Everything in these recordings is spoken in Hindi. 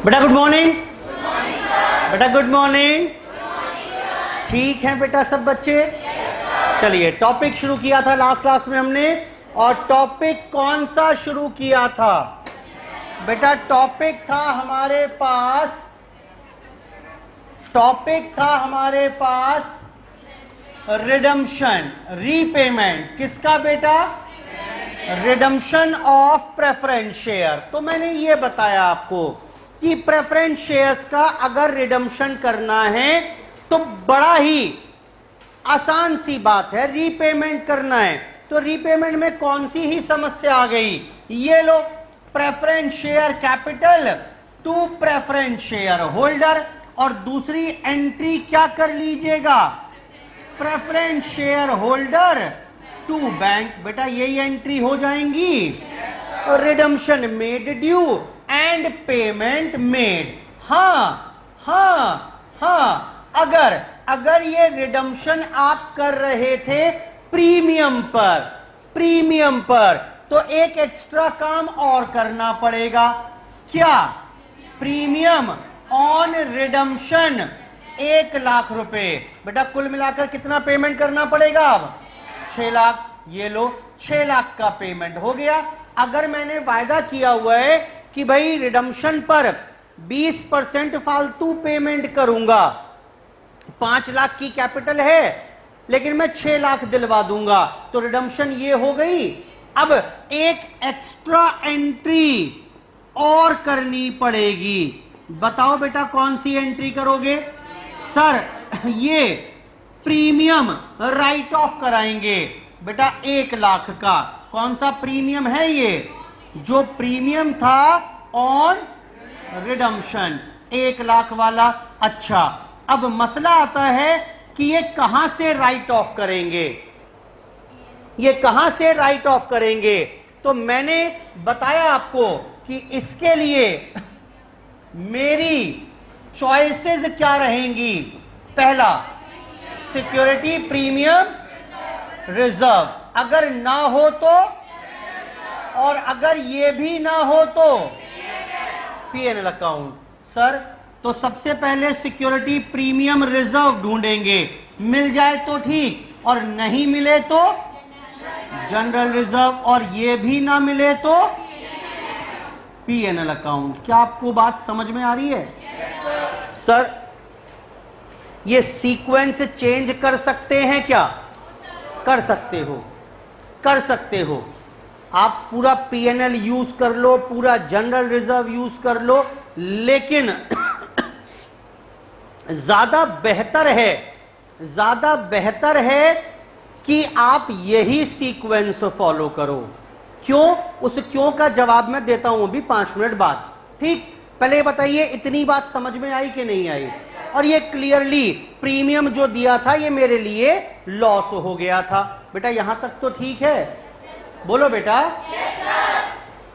बेटा गुड मॉर्निंग। बेटा गुड मॉर्निंग। ठीक है बेटा सब बच्चे। चलिए टॉपिक शुरू किया था लास्ट क्लास में हमने, और टॉपिक कौन सा शुरू किया था बेटा? टॉपिक था हमारे पास रिडम्पशन, रीपेमेंट। किसका बेटा? Redemption of preference share. तो मैंने ये बताया आपको कि प्रेफरेंस शेयर्स का अगर रिडम्पशन करना है तो बड़ा ही आसान सी बात है, रीपेमेंट करना है। तो रीपेमेंट में कौन सी ही समस्या आ गई? ये लो, preference share capital to preference share holder, और दूसरी एंट्री क्या कर लीजिएगा? Preference share holder to bank. बेटा यही एंट्री हो जाएंगी। Redemption made due and payment made. अगर ये रिडम्पशन आप कर रहे थे प्रीमियम पर, तो एक एक्स्ट्रा काम और करना पड़ेगा। क्या? प्रीमियम ऑन रिडम्पशन 1 लाख रुपए। बेटा कुल मिलाकर कितना पेमेंट करना पड़ेगा? अब 6 लाख। ये लो 6 लाख का पेमेंट हो गया। अगर मैंने वायदा किया हुआ है कि भाई रिडम्पशन पर 20% फालतू पेमेंट करूंगा, 5 लाख की कैपिटल है लेकिन मैं 6 लाख दिलवा दूंगा, तो रिडम्पशन ये हो गई। अब एक एक्स्ट्रा एंट्री और करनी पड़ेगी। बताओ बेटा कौन सी एंट्री करोगे? सर ये प्रीमियम राइट ऑफ कराएंगे बेटा 1 लाख का। कौन सा प्रीमियम है ये? जो प्रीमियम था ऑन रिडम्पशन 1 लाख वाला। अच्छा, अब मसला आता है कि ये कहां से राइट ऑफ करेंगे? तो मैंने बताया आपको कि इसके लिए मेरी चॉइसेस क्या रहेंगी? पहला, सिक्योरिटी प्रीमियम रिजर्व, अगर ना हो तो, और अगर ये भी ना हो तो पीएनएल अकाउंट। सर तो सबसे पहले सिक्योरिटी प्रीमियम रिजर्व ढूंढेंगे, मिल जाए तो ठीक, और नहीं मिले तो जनरल रिजर्व, और ये भी ना मिले तो पीएनएल अकाउंट। क्या आपको बात समझ में आ रही है? सर ये सीक्वेंस चेंज कर सकते हैं क्या? कर सकते हो। आप पूरा पीएनएल यूज कर लो, पूरा जनरल रिजर्व यूज कर लो, लेकिन ज्यादा बेहतर है कि आप यही सीक्वेंस फॉलो करो। क्यों? उस क्यों का जवाब मैं देता हूं अभी 5 मिनट बाद। ठीक, पहले बताइए इतनी बात समझ में आई कि नहीं आई? और ये क्लियरली प्रीमियम जो दिया था ये मेरे लिए लॉस हो गया था। बेटा यहां तक तो ठीक है? बोलो बेटा।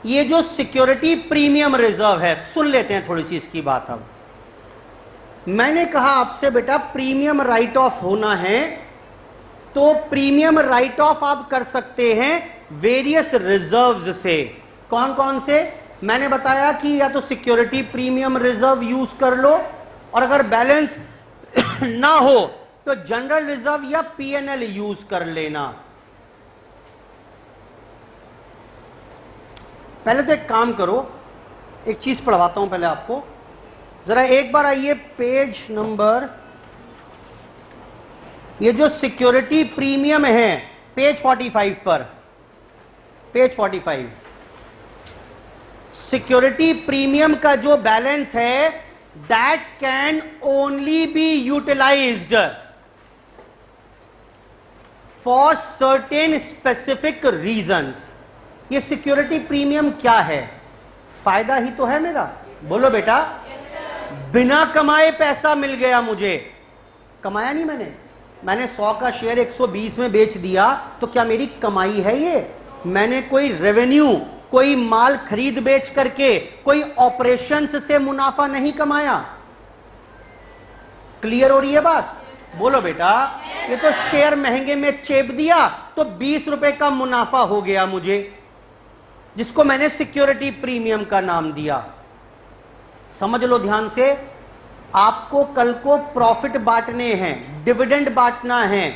ये जो सिक्योरिटी प्रीमियम रिजर्व है, सुन लेते हैं थोड़ी सी इसकी बात। अब मैंने कहा आपसे बेटा प्रीमियम राइट ऑफ होना है, तो प्रीमियम राइट ऑफ आप कर सकते हैं वेरियस रिजर्व्स से। कौन कौन से? मैंने बताया कि या तो सिक्योरिटी प्रीमियम रिजर्व यूज कर लो, और अगर बैलेंस ना हो तो जनरल रिजर्व या पीएनएल यूज कर लेना। पहले तो एक काम करो, एक चीज पढ़वाता हूं पहले आपको। जरा एक बार आइए पेज नंबर, ये जो सिक्योरिटी प्रीमियम है पेज 45 पर, पेज 45। सिक्योरिटी प्रीमियम का जो बैलेंस है, that can only be utilised for certain specific reasons. ये सिक्योरिटी प्रीमियम क्या है? फायदा ही तो है मेरा। बोलो बेटा। बिना कमाए पैसा मिल गया मुझे। कमाया नहीं मैंने 100 का शेयर 120 में बेच दिया, तो क्या मेरी कमाई है ये? मैंने कोई रेवेन्यू, कोई माल खरीद बेच करके, कोई ऑपरेशंस से मुनाफा नहीं कमाया। क्लियर हो रही है बात? बोलो बेटा। ये तो शेयर महंगे में चेप दिया तो 20 रुपए का मुनाफा हो गया मुझे, जिसको मैंने सिक्योरिटी प्रीमियम का नाम दिया। समझ लो ध्यान से, आपको कल को प्रॉफिट बांटने हैं, डिविडेंड बांटना है।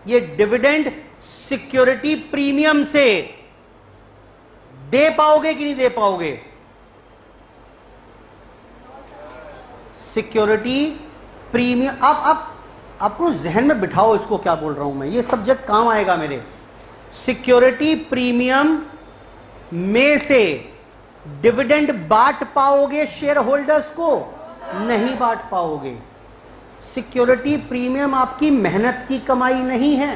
ये डिविडेंड सिक्योरिटी प्रीमियम से दे पाओगे कि नहीं दे पाओगे? सिक्योरिटी प्रीमियम, आप आपको जहन में बिठाओ इसको, क्या बोल रहा हूं मैं, ये सब्जेक्ट काम आएगा मेरे। सिक्योरिटी प्रीमियम में से डिविडेंड बांट पाओगे शेयर होल्डर्स को? नहीं बांट पाओगे। सिक्योरिटी प्रीमियम आपकी मेहनत की कमाई नहीं है।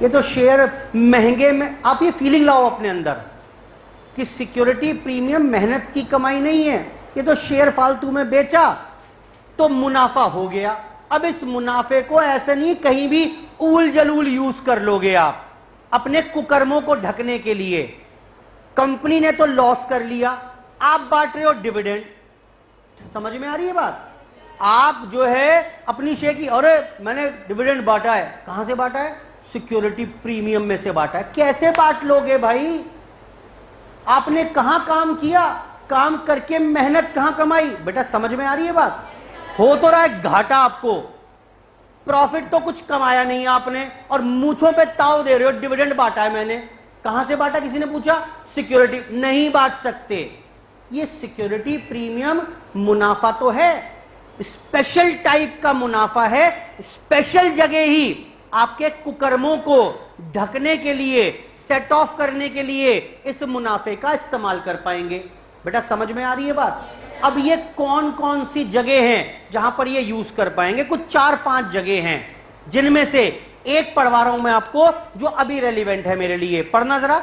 ये तो शेयर महंगे में, आप ये फीलिंग लाओ अपने अंदर कि सिक्योरिटी प्रीमियम मेहनत की कमाई नहीं है। ये तो शेयर फालतू में बेचा तो मुनाफा हो गया। अब इस मुनाफे को ऐसे नहीं कहीं भी ऊल जलूल यूज कर लोगे आप अपने कुकर्मों को ढकने के लिए। कंपनी ने तो लॉस कर लिया, आप बांट रहे हो डिविडेंड। समझ में आ रही है बात? आप जो है अपनी शेयर की, अरे मैंने डिविडेंड बांटा है, कहां से बांटा है? सिक्योरिटी प्रीमियम में से बांटा है। कैसे बांट लोगे भाई? आपने कहां काम किया, काम करके मेहनत कहां कमाई? बेटा समझ में आ रही है बात? हो तो रहा है घाटा आपको, प्रॉफिट तो कुछ कमाया नहीं आपने, और मूंछों पे ताव दे रहे हो डिविडेंड बांटा है मैंने। कहां से बांटा? किसी ने पूछा? सिक्योरिटी। नहीं बांट सकते। ये सिक्योरिटी प्रीमियम मुनाफा तो है, स्पेशल टाइप का मुनाफा है, स्पेशल जगह ही आपके कुकर्मों को ढकने के लिए, सेट ऑफ करने के लिए इस मुनाफे का इस्तेमाल कर पाएंगे। बेटा समझ में आ रही है बात? अब ये कौन कौन सी जगह हैं जहां पर ये यूज कर पाएंगे? कुछ 4-5 जगह हैं, जिनमें से एक पढ़वा रहा हूं मैं आपको जो अभी रेलिवेंट है मेरे लिए। पढ़ना जरा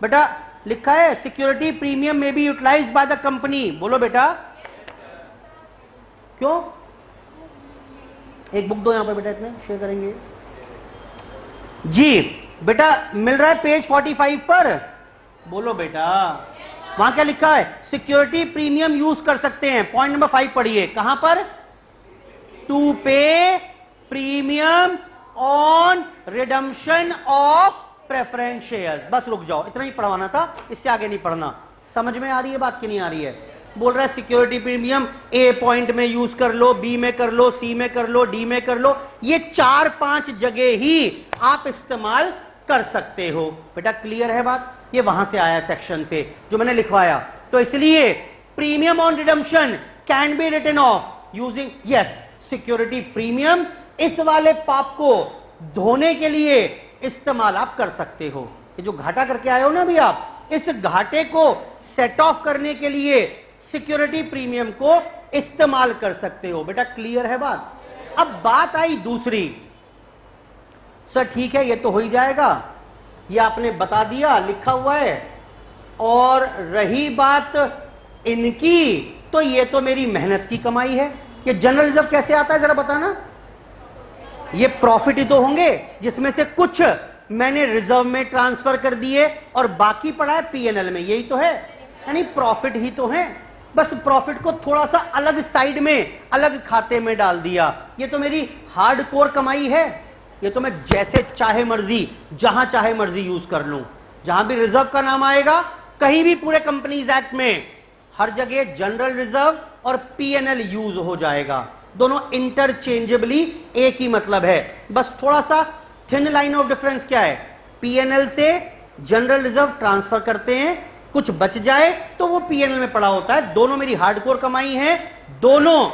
बेटा। लिखा है सिक्योरिटी प्रीमियम में be utilised by the company. बोलो बेटा क्यों? एक बुक दो यहां पर बेटा, इतने शेयर करेंगे जी। बेटा मिल रहा है पेज 45 पर। बोलो बेटा, वहां क्या लिखा है? सिक्योरिटी प्रीमियम यूज कर सकते हैं। पॉइंट नंबर 5 पढ़िए। कहां पर? टू पे premium on redemption of preference shares. बस रुक जाओ, इतना ही पढ़वाना था, इससे आगे नहीं पढ़ना। समझ में आ रही है बात कि नहीं आ रही है? बोल रहा है सिक्योरिटी प्रीमियम ए पॉइंट में यूज कर लो, बी में कर लो, सी में कर लो, डी में कर लो। ये 4-5 जगह ही आप इस्तेमाल कर सकते हो। बेटा क्लियर है बात? ये वहां से आया सेक्शन से जो मैंने लिखवाया। तो इसलिए premium on redemption can be written off using, yes, security premium इस वाले पाप को धोने के लिए इस्तेमाल आप कर सकते हो। ये जो घाटा करके आए हो ना अभी आप, इस घाटे को सेट ऑफ करने के लिए सिक्योरिटी प्रीमियम को इस्तेमाल कर सकते हो। बेटा क्लियर है बात? अब बात आई दूसरी। सर ठीक है, ये तो हो ही जाएगा, ये आपने बता दिया, लिखा हुआ है। और रही बात इनकी, तो ये तो मेरी मेहनत की कमाई है। ये जनरल रिजर्व कैसे आता है जरा बताना? ये प्रॉफिट ही तो होंगे, जिसमें से कुछ मैंने रिजर्व में ट्रांसफर कर दिए और बाकी पड़ा है पीएनएल में। यही तो है, यानी प्रॉफिट ही तो है। बस प्रॉफिट को थोड़ा सा अलग साइड में, अलग खाते में डाल दिया। ये तो मेरी हार्डकोर कमाई है। ये तो मैं जैसे चाहे मर्जी, जहां चाहे मर्जी यूज कर लूं। जहां भी रिजर्व का नाम आएगा, कहीं भी पूरे कंपनीज एक्ट में हर जगह जनरल रिजर्व और पीएनएल यूज हो जाएगा। दोनों इंटरचेंजेबली एक ही मतलब है। बस थोड़ा सा थिन लाइन ऑफ डिफरेंस क्या है? पीएनएल से जनरल रिजर्व ट्रांसफर करते हैं, कुछ बच जाए तो वो पीएनएल में पड़ा होता है। दोनों मेरी हार्डकोर कमाई है, दोनों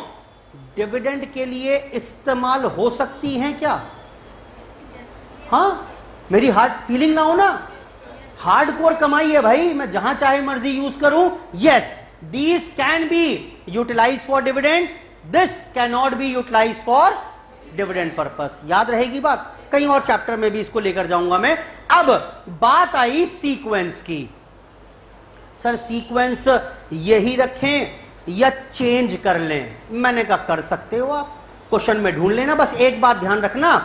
डिविडेंड के लिए इस्तेमाल हो सकती हैं क्या? हाँ, मेरी हार्ड फीलिंग ना हो ना, हार्डकोर कमाई है भाई, मैं जहां चाहे मर्जी यूज करूं। Yes, these can be utilise for dividend, this can not be utilise for dividend purpose. याद रहेगी बात? कहीं और चैप्टर में भी इसको लेकर जाऊंगा मैं। अब बात आई सीक्वेंस की। सर सीक्वेंस यही रखें या चेंज कर लें? मैंने कहा कर सकते हो आप, क्वेश्चन में ढूंढ लेना। बस एक बात ध्यान रखना,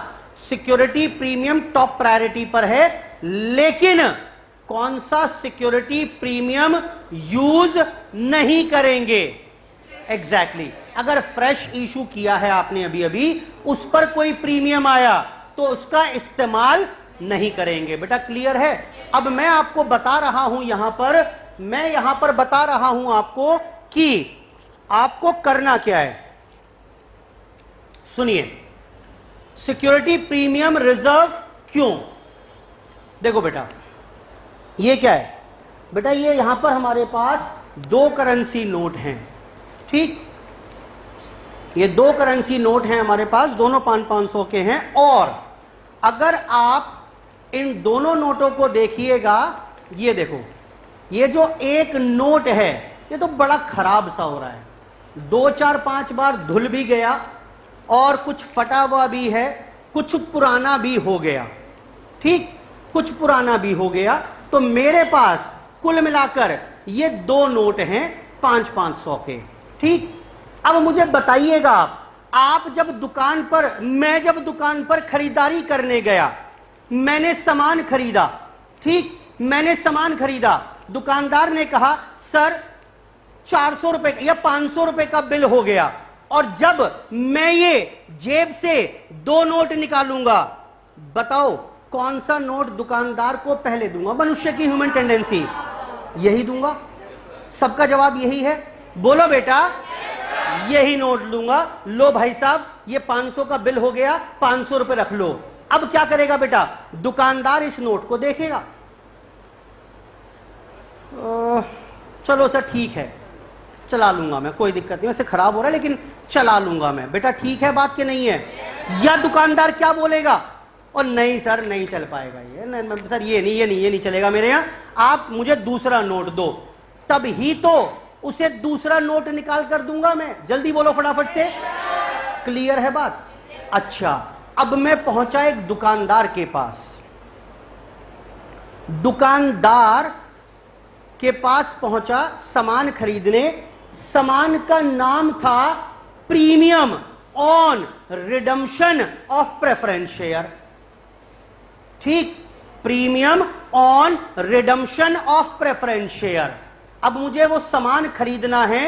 सिक्योरिटी प्रीमियम टॉप प्रायोरिटी पर है, लेकिन कौन सा सिक्योरिटी प्रीमियम यूज नहीं करेंगे? एग्जैक्टली अगर फ्रेश इशू किया है आपने अभी अभी, उस पर कोई प्रीमियम आया तो उसका इस्तेमाल नहीं करेंगे। बेटा क्लियर है? अब मैं आपको बता रहा हूं, यहां पर मैं बता रहा हूं आपको कि आपको करना क्या है, सुनिए, सिक्योरिटी प्रीमियम रिजर्व क्यों। देखो बेटा, ये क्या है बेटा, ये यहां पर हमारे पास दो करेंसी नोट हैं, ठीक, ये दो करेंसी नोट हैं हमारे पास, दोनों 500 के हैं। और अगर आप इन दोनों नोटों को देखिएगा, ये देखो, ये जो एक नोट है ये तो बड़ा खराब सा हो रहा है, 2 4 5 बार धुल भी गया और कुछ फटा हुआ भी है, कुछ पुराना भी हो गया, ठीक, कुछ पुराना भी हो गया। तो मेरे पास कुल मिलाकर ये दो नोट हैं 500 के, ठीक। अब मुझे बताइएगा, आप जब दुकान पर, मैं जब दुकान पर खरीदारी करने गया, मैंने सामान खरीदा, ठीक, मैंने सामान खरीदा, दुकानदार ने कहा सर 400 रुपए या 500 रुपए का बिल हो गया, और जब मैं ये जेब से दो नोट निकालूंगा, बताओ कौन सा नोट दुकानदार को पहले दूंगा। मनुष्य की ह्यूमन टेंडेंसी, यही दूंगा। सबका जवाब यही है, बोलो बेटा, यही नोट लूंगा। लो भाई साहब, ये 500 का बिल हो गया, 500 रुपए रख लो। अब क्या करेगा बेटा, दुकानदार इस नोट को देखेगा, चलो सर ठीक है, चला लूंगा मैं, कोई दिक्कत नहीं, वैसे खराब हो रहा है लेकिन चला लूंगा मैं। बेटा ठीक है बात कि नहीं है? या दुकानदार क्या बोलेगा, और नहीं सर नहीं चल पाएगा ये, नहीं सर ये नहीं चलेगा मेरे यहां, आप मुझे दूसरा नोट दो। तब ही तो उसे दूसरा नोट निकाल कर दूंगा मैं। जल्दी बोलो फटाफट से, क्लियर है बात? अच्छा, अब मैं पहुंचा एक दुकानदार के पास, दुकानदार के पास पहुंचा सामान खरीदने। सामान का नाम था premium on redemption of preference share, ठीक, premium on redemption of preference share. अब मुझे वो सामान खरीदना है,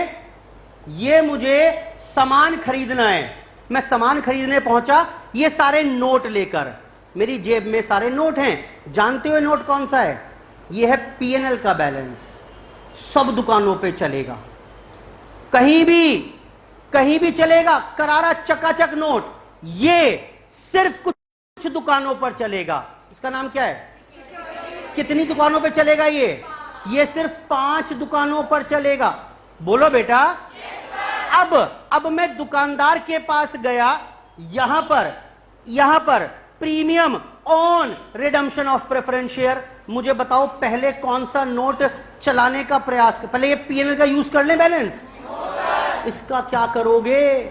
ये मुझे सामान खरीदना है। मैं सामान खरीदने पहुंचा, ये सारे नोट लेकर, मेरी जेब में सारे नोट हैं। जानते हो नोट कौन सा है? ये है पीएनएल का बैलेंस, सब दुकानों पे चलेगा, कहीं भी चलेगा, करारा चकाचक नोट। ये सिर्फ कुछ दुकानों पर चलेगा। इसका नाम क्या है? कितनी दुकानों पे चलेगा ये सिर्फ 5 दुकानों पर चलेगा। बोलो बेटा। अब मैं दुकानदार के पास गया, यहां पर premium on redemption of preference share. मुझे बताओ पहले कौन सा नोट चलाने का प्रयास कर, पहले ये पीएनएल का यूज कर ले बैलेंस। इसका क्या करोगे?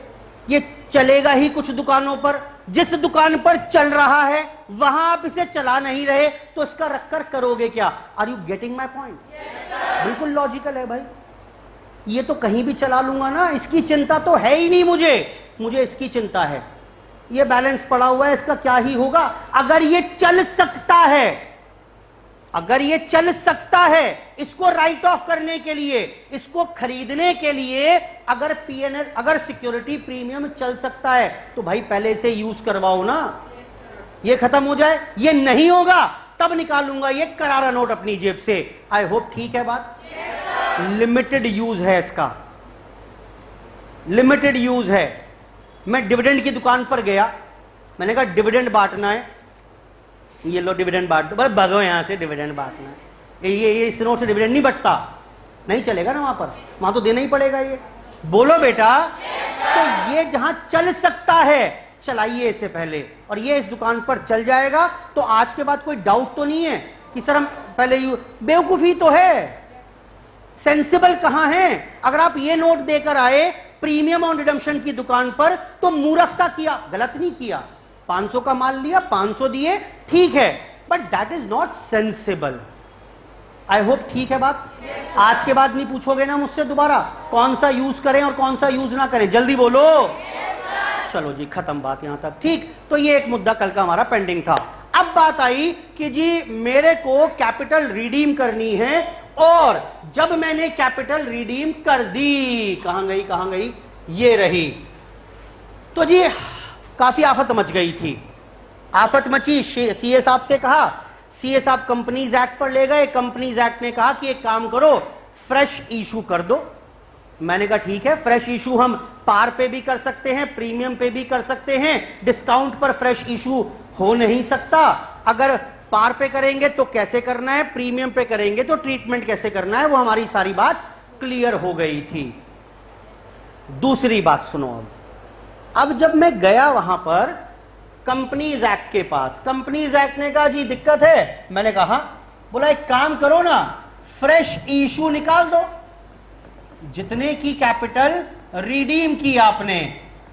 ये चलेगा ही कुछ दुकानों पर, जिस दुकान पर चल रहा है वहां आप इसे चला नहीं रहे, तो इसका रखकर करोगे क्या? Are you getting my point? बिल्कुल लॉजिकल है भाई। ये तो कहीं भी चला लूंगा ना, इसकी चिंता तो है ही नहीं मुझे इसकी चिंता है। ये बैलेंस पड़ा हुआ है, इसका क्या ही होगा। अगर ये चल सकता है, इसको राइट ऑफ करने के लिए, इसको खरीदने के लिए, अगर सिक्योरिटी प्रीमियम चल सकता है तो भाई पहले से यूज करवाओ ना, ये खत्म हो जाए। ये नहीं होगा तब निकालूंगा ये करारा नोट अपनी जेब से। आई होप ठीक है बात? लिमिटेड यूज है इसका, लिमिटेड यूज है। मैं डिविडेंड की दुकान पर गया, मैंने कहा डिविडेंड बांटना है, ये लो डिविडेंड बांट दो। बस भगो यहां से, डिविडेंड बांटना है, ये इस नोट से डिविडेंड नहीं बटता, नहीं चलेगा ना वहां तो देना ही पड़ेगा ये। बोलो बेटा। तो ये जहां चल सकता है चलाइए इसे पहले, और ये इस दुकान पर चल जाएगा तो आज के बाद कोई डाउट तो नहीं है कि सर हम पहले बेवकूफी तो है, सेंसिबल कहां है। अगर आप ये नोट देकर आए प्रीमियम ऑन रिडम्पशन की दुकान पर तो मूर्खता किया, गलत नहीं किया। 500 का माल लिया, 500 दिए, ठीक है, but that is not sensible. I hope ठीक है बात? आज के बाद नहीं पूछोगे ना मुझसे दोबारा कौन सा यूज करें और कौन सा यूज ना करें? जल्दी बोलो। चलो जी, खत्म बात यहां तक, ठीक। तो ये एक मुद्दा कल का हमारा पेंडिंग था। अब बात आई कि जी मेरे को कैपिटल रिडीम करनी है, और जब मैंने कैपिटल रिडीम कर दी, कहां गई? ये रही। तो जी काफी आफत मच गई थी। आफत मची, सीए साहब से कहा, सीए साहब कंपनीज एक्ट पर ले गए। कंपनीज एक्ट ने कहा कि एक काम करो, फ्रेश इशू कर दो। मैंने कहा ठीक है, फ्रेश इशू हम पार पे भी कर सकते हैं, प्रीमियम पे भी कर सकते हैं, डिस्काउंट पर फ्रेश इशू हो नहीं सकता। अगर पार पे करेंगे तो कैसे करना है, प्रीमियम पे करेंगे तो ट्रीटमेंट कैसे करना है, वो हमारी सारी बात क्लियर हो गई थी। दूसरी बात सुनो, अब जब मैं गया वहां पर कंपनीज एक्ट के पास, कंपनीज एक्ट ने कहा जी दिक्कत है। मैंने कहा बोला एक काम करो ना, फ्रेश इशू निकाल दो, जितने की कैपिटल रिडीम की आपने।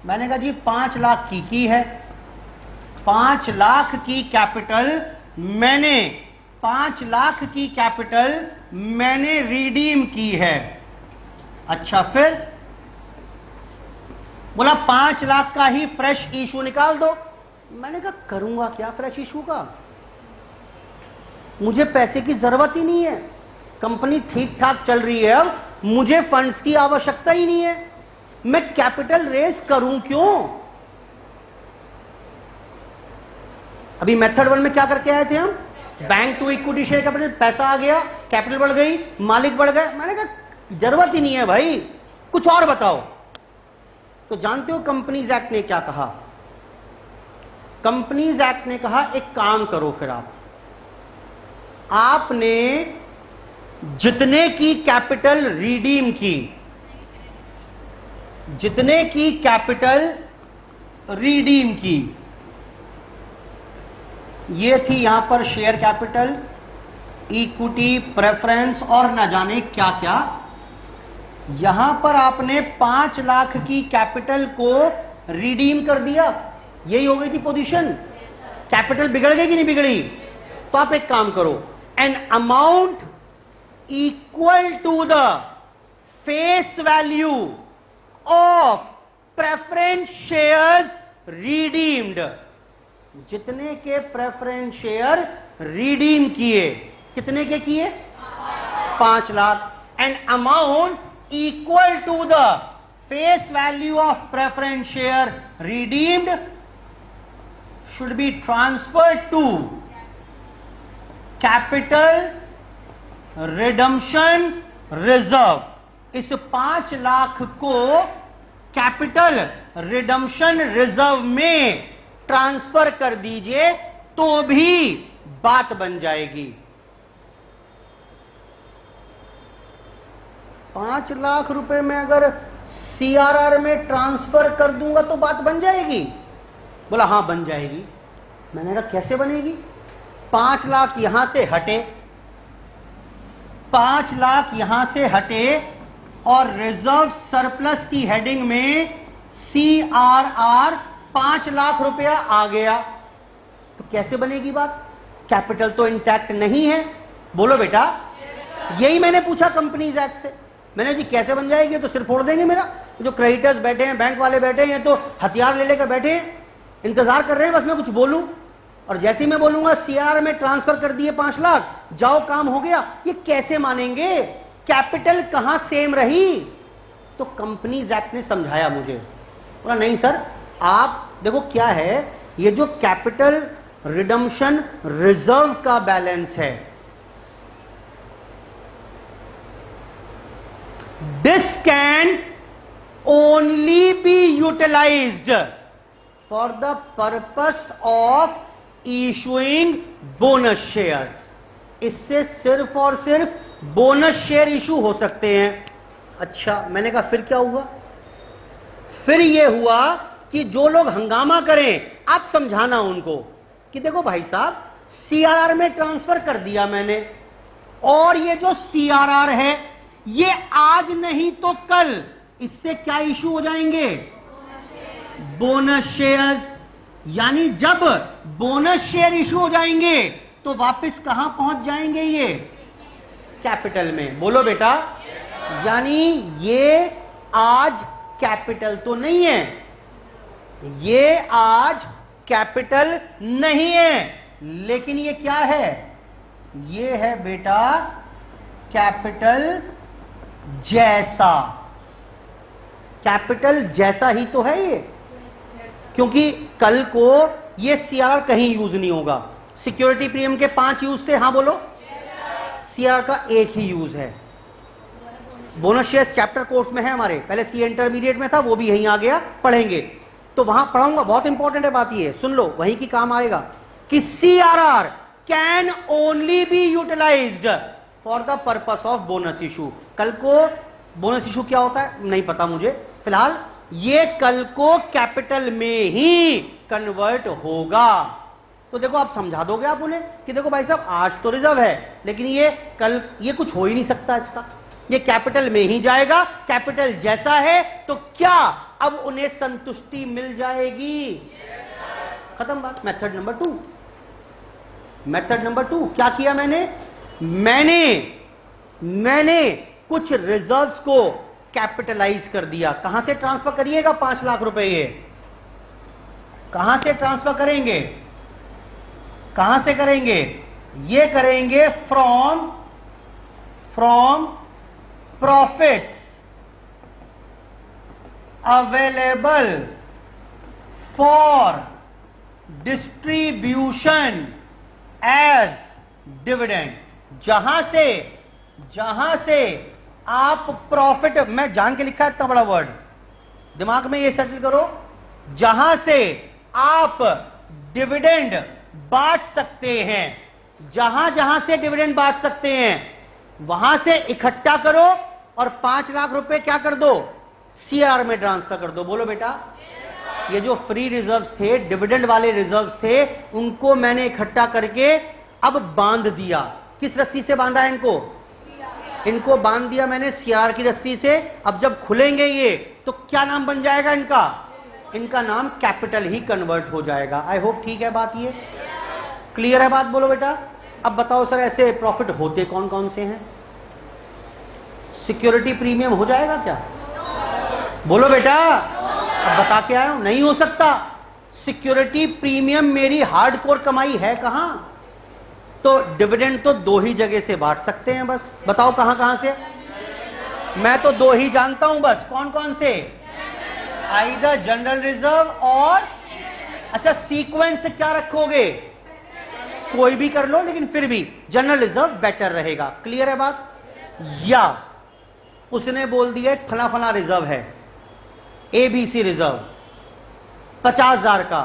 मैंने कहा जी 5 लाख की है, 5 लाख की कैपिटल मैंने 5 लाख की कैपिटल मैंने रिडीम की है। अच्छा फिर? बोला 5 लाख का ही फ्रेश इशू निकाल दो। मैंने कहा करूंगा क्या फ्रेश इशू का, मुझे पैसे की जरूरत ही नहीं है, कंपनी ठीक ठाक चल रही है, अब मुझे फंड्स की आवश्यकता ही नहीं है, मैं कैपिटल रेस करूं क्यों। अभी मेथड 1 में क्या करके आए थे हम, bank to equity share capital, पैसा आ गया, कैपिटल बढ़ गई, मालिक बढ़ गए। मैंने कहा जरूरत ही नहीं है भाई, कुछ और बताओ। तो जानते हो कंपनीज एक्ट ने क्या कहा? कंपनीज एक्ट ने कहा एक काम करो, फिर आपने जितने की कैपिटल रिडीम की, जितने की कैपिटल रिडीम की, ये थी यहां पर शेयर कैपिटल, इक्विटी, प्रेफरेंस और न जाने क्या क्या, यहां पर आपने 5 लाख की कैपिटल को रिडीम कर दिया, यही हो गई थी पोजीशन। कैपिटल बिगड़ गई कि नहीं बिगड़ी? तो आप एक काम करो, an amount equal to the face value of preference shares redeemed, जितने के प्रेफरेंस शेयर रिडीम किए, कितने के किए? 5 lakh. An amount equal to the face value of preference share redeemed should be transferred to capital redemption reserve। इस 5 लाख को कैपिटल रिडम्पशन रिजर्व में ट्रांसफर कर दीजिए तो भी बात बन जाएगी। 5 लाख रुपए में अगर सीआरआर में ट्रांसफर कर दूंगा तो बात बन जाएगी? बोला हाँ बन जाएगी। मैंने कहा कैसे बनेगी? 5 लाख यहां से हटे, 5 लाख यहां से हटे और रिजर्व सरप्लस की हेडिंग में सीआरआर 5 लाख रुपया आ गया, तो कैसे बनेगी बात? कैपिटल तो इंटैक्ट नहीं है। बोलो बेटा, यही मैंने पूछा कंपनीज एक्ट से। मैंने जी कैसे बन जाएगी, तो सिर फोड़ देंगे मेरा। जो क्रेडिटर्स बैठे हैं, बैंक वाले बैठे हैं, तो हथियार ले लेकर बैठे हैं, इंतजार कर रहे हैं बस मैं कुछ बोलूं। और जैसे ही मैं बोलूंगा सीआर में ट्रांसफर कर दिए 5 लाख, जाओ काम हो गया। ये कैसे मानेंगे? कैपिटल कहां सेम रही? तो कंपनीज एक्ट ने समझाया मुझे। बोला नहीं सर, आप देखो क्या है, ये जो कैपिटल रिडम्पशन रिजर्व का बैलेंस है, this can only be utilised for the purpose of issuing bonus shares. इससे सिर्फ और सिर्फ बोनस शेयर इशू हो सकते हैं। अच्छा, मैंने कहा फिर क्या हुआ? फिर यह हुआ कि जो लोग हंगामा करें, आप समझाना उनको कि देखो भाई साहब, सीआरआर में ट्रांसफर कर दिया मैंने, और ये जो सीआरआर है ये आज नहीं तो कल इससे क्या इशू हो जाएंगे? Bonus shares. यानी जब बोनस शेयर इशू हो जाएंगे तो वापस कहां पहुंच जाएंगे? ये कैपिटल में। बोलो बेटा, यानी ये आज कैपिटल तो नहीं है, ये आज कैपिटल नहीं है, लेकिन ये क्या है? ये है बेटा कैपिटल जैसा। कैपिटल जैसा ही तो है ये, क्योंकि कल को ये सीआरआर कहीं यूज नहीं होगा। सिक्योरिटी प्रीमियम के 5 यूज थे, हाँ बोलो। सीआरआर का एक ही यूज है। बोनस शेयर्स चैप्टर कोर्स में है हमारे, पहले सी इंटरमीडिएट में था, वो भी यहीं आ गया, पढ़ेंगे तो वहां पढ़ाऊंगा। बहुत इंपॉर्टेंट है बात ये, सुन लो, वहीं की काम आएगा कि CRR can only be utilised for the purpose of bonus issue. कल को बोनस इशू क्या होता है नहीं पता मुझे, फिलहाल ये कल को कैपिटल में ही कन्वर्ट होगा। तो देखो आप समझा दोगे आप उन्हें कि देखो भाई साहब आज तो रिजर्व है, लेकिन ये कल ये कुछ हो ही नहीं सकता, इसका ये कैपिटल में ही जाएगा, कैपिटल जैसा है तो क्या अब उन्हें संतुष्टि मिल जाएगी? खत्म बात। मेथड नंबर 2, मेथड नंबर 2 क्या किया मैंने कुछ रिजर्व्स को कैपिटलाइज कर दिया। कहां से ट्रांसफर करिएगा 5 लाख रुपए? ये कहां से ट्रांसफर करेंगे? कहां से करेंगे? ये करेंगे from profits available for distribution as dividend. जहां से आप प्रॉफिट, मैं जान के लिखा है इतना बड़ा वर्ड, दिमाग में ये सेटल करो, जहां से आप डिविडेंड बांट सकते हैं, जहां से डिविडेंड बांट सकते हैं वहां से इकट्ठा करो और 5 लाख रुपए क्या कर दो? CRR में ट्रांसफर कर दो। बोलो बेटा। ये जो फ्री रिजर्व्स थे, डिविडेंड वाले रिजर्व्स थे, उनको मैंने इकट्ठा करके अब बांध दिया। किस रस्सी से बांधा है इनको बांध दिया मैंने CRR की रस्सी से। अब जब खुलेंगे ये तो क्या नाम बन जाएगा इनका नाम कैपिटल ही कन्वर्ट हो जाएगा। आई होप ठीक है बात, ये क्लियर है बात? बोलो बेटा। अब बताओ सर ऐसे प्रॉफिट होते कौन कौन से हैं? सिक्योरिटी प्रीमियम हो जाएगा क्या? बोलो बेटा। अब बता के आया हूं, नहीं हो सकता। सिक्योरिटी प्रीमियम मेरी हार्डकोर कमाई है कहां? तो डिविडेंड तो 2 ही जगह से बांट सकते हैं बस। बताओ कहां कहां से? मैं तो 2 ही जानता हूं बस। कौन कौन से? आइदर जनरल रिजर्व और, अच्छा सीक्वेंस क्या रखोगे? कोई भी कर लो, लेकिन फिर भी जनरल रिजर्व बेटर रहेगा। क्लियर है बात? या उसने बोल दिया फला फला रिजर्व है, ABC रिजर्व 50,000 का,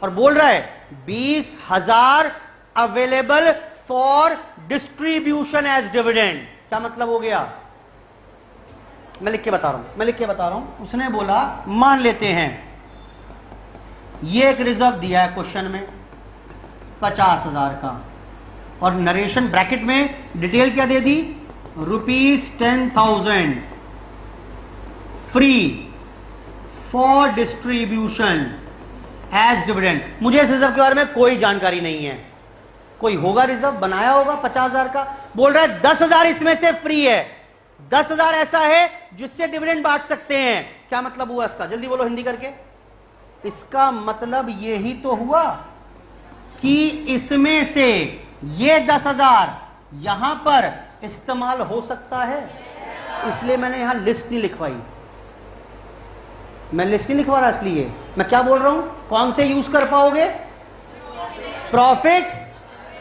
और बोल रहा है 20,000 available for distribution as dividend. क्या मतलब हो गया? मैं लिख के बता रहा हूं। उसने बोला मान लेते हैं ये एक रिजर्व दिया है क्वेश्चन में 50,000 का, और नरेशन ब्रैकेट में डिटेल क्या दे दी? ₹10,000 free for distribution as dividend. मुझे इस रिजर्व के बारे में कोई जानकारी नहीं है। कोई होगा रिजर्व बनाया होगा 50,000 का। बोल रहा है 10,000 इसमें से फ्री है। 10,000 ऐसा है जिससे डिविडेंड बांट सकते हैं। क्या मतलब हुआ इसका? जल्दी बोलो हिंदी करके। इसका मतलब यही तो हुआ कि इसमें से ये 10,000 यहां पर इस्तेमाल हो सकता है। इसलिए मैंने यहां लिस्ट नहीं लिखवाई। मैं लिस्ट नहीं लिखवा रहा, इसलिए मैं क्या बोल रहा हूं? कौन से यूज कर पाओगे? Profit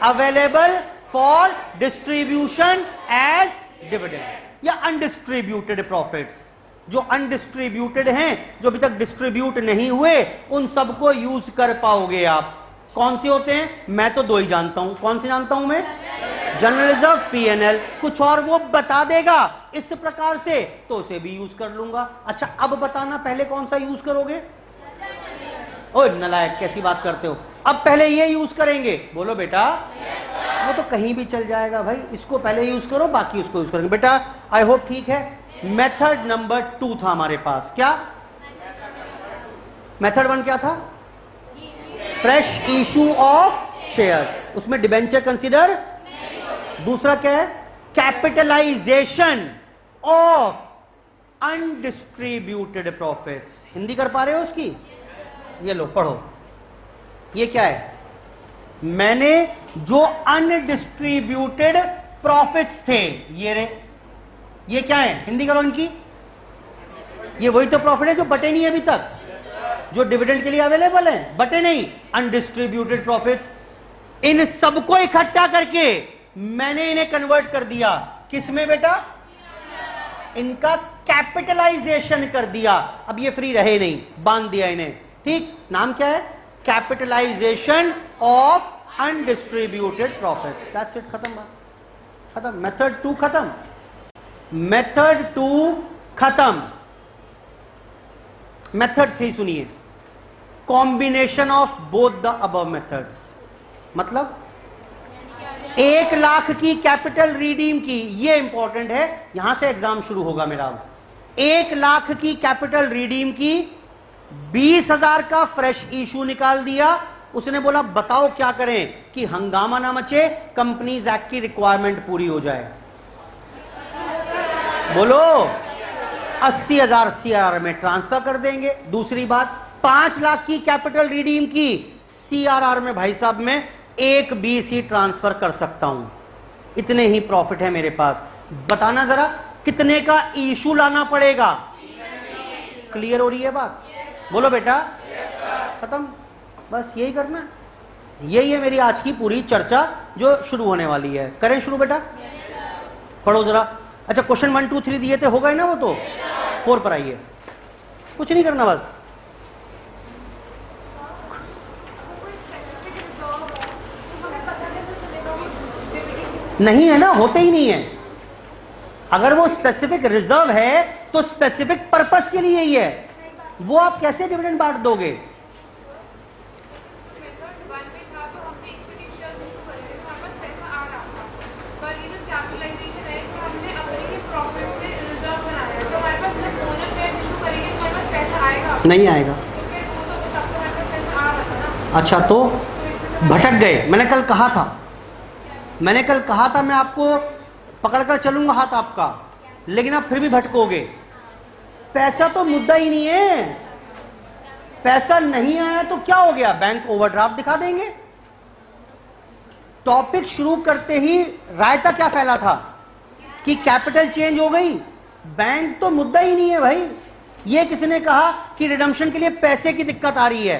available for distribution as dividend या अनडिस्ट्रीब्यूटेड प्रॉफिट्स। जो अनडिस्ट्रीब्यूटेड हैं, जो अभी तक डिस्ट्रीब्यूट नहीं हुए, उन सबको यूज कर पाओगे आप। कौन से होते हैं? मैं तो 2 ही जानता हूं। कौन से जानता हूं मैं? General reserve, PNL। कुछ और वो बता देगा इस प्रकार से तो उसे भी यूज कर लूंगा। अच्छा अब बताना पहले कौन सा यूज करोगे? ओए नलायक, कैसी बात करते हो? अब पहले ये यूज करेंगे। बोलो बेटा। वो तो कहीं भी चल जाएगा भाई, इसको पहले यूज करो, बाकी उसको यूज करेंगे। बेटा आई होप ठीक है। मेथड नंबर 2 था हमारे पास। क्या मेथड 1 क्या था? फ्रेश इशू ऑफ शेयर, उसमें डिबेंचर कंसीडर। दूसरा क्या है? Capitalisation of undistributed profits. Hindi कर पा रहे हो उसकी? ये लो पढ़ो। ये क्या है? मैंने जो अनडिस्ट्रीब्यूटेड प्रॉफिट्स थे ये रे, ये क्या है? हिंदी करो इनकी। ये वही तो प्रॉफिट है जो बटे नहीं अभी तक, जो डिविडेंड के लिए अवेलेबल है, बटे नहीं, अनडिस्ट्रीब्यूटेड प्रॉफिट्स। इन सबको इकट्ठा करके मैंने इन्हें कन्वर्ट कर दिया किस में बेटा? इनका कैपिटलाइजेशन कर दिया, अब ये फ्री रहे नहीं, बांध दिया इन्हें, ठीक। नाम क्या है? Capitalisation of undistributed profits. That's it, खत्म बात, खत्म। मेथड 2 खत्म, मेथड 2 खत्म। मेथड 3 सुनिए, combination of both the above methods. मतलब 1 लाख की कैपिटल रिडीम की, ये इंपॉर्टेंट है, यहां से एग्जाम शुरू होगा मेरा। 1 लाख की कैपिटल रिडीम की, 20,000 का फ्रेश इशू निकाल दिया। उसने बोला बताओ क्या करें कि हंगामा ना मचे, कंपनीज एक्ट की रिक्वायरमेंट पूरी हो जाए। बोलो 80,000 CRR में ट्रांसफर कर देंगे। दूसरी बात, 5 लाख की कैपिटल रिडीम की, CRR में भाई साहब मैं 1 BC ट्रांसफर कर सकता हूं, इतने ही प्रॉफिट है मेरे पास। बताना जरा कितने का इशू लाना पड़ेगा? क्लियर हो रही है बात? बोलो बेटा, खत्म, बस यही करना। यही है मेरी आज की पूरी चर्चा जो शुरू होने वाली है। करें शुरू बेटा? पढ़ो जरा। अच्छा, क्वेश्चन 1 2 3 दिए थे, हो गए ना वो? तो 4 पर आइए, कुछ नहीं करना बस। नहीं है ना, होते ही नहीं है। अगर वो स्पेसिफिक रिजर्व है तो स्पेसिफिक पर्पस के लिए ही है, वो आप कैसे डिविडेंड बांट दोगे? नहीं आएगा। अच्छा, तो भटक गए। मैंने कल कहा था मैं आपको पकड़कर चलूंगा हाथ आपका, लेकिन आप फिर भी भटकोगे। पैसा तो मुद्दा ही नहीं है, पैसा नहीं आया तो क्या हो गया? बैंक ओवरड्राफ्ट दिखा देंगे। टॉपिक शुरू करते ही रायता क्या फैला था कि कैपिटल चेंज हो गई, बैंक तो मुद्दा ही नहीं है भाई। ये किसने कहा कि रिडम्पशन के लिए पैसे की दिक्कत आ रही है?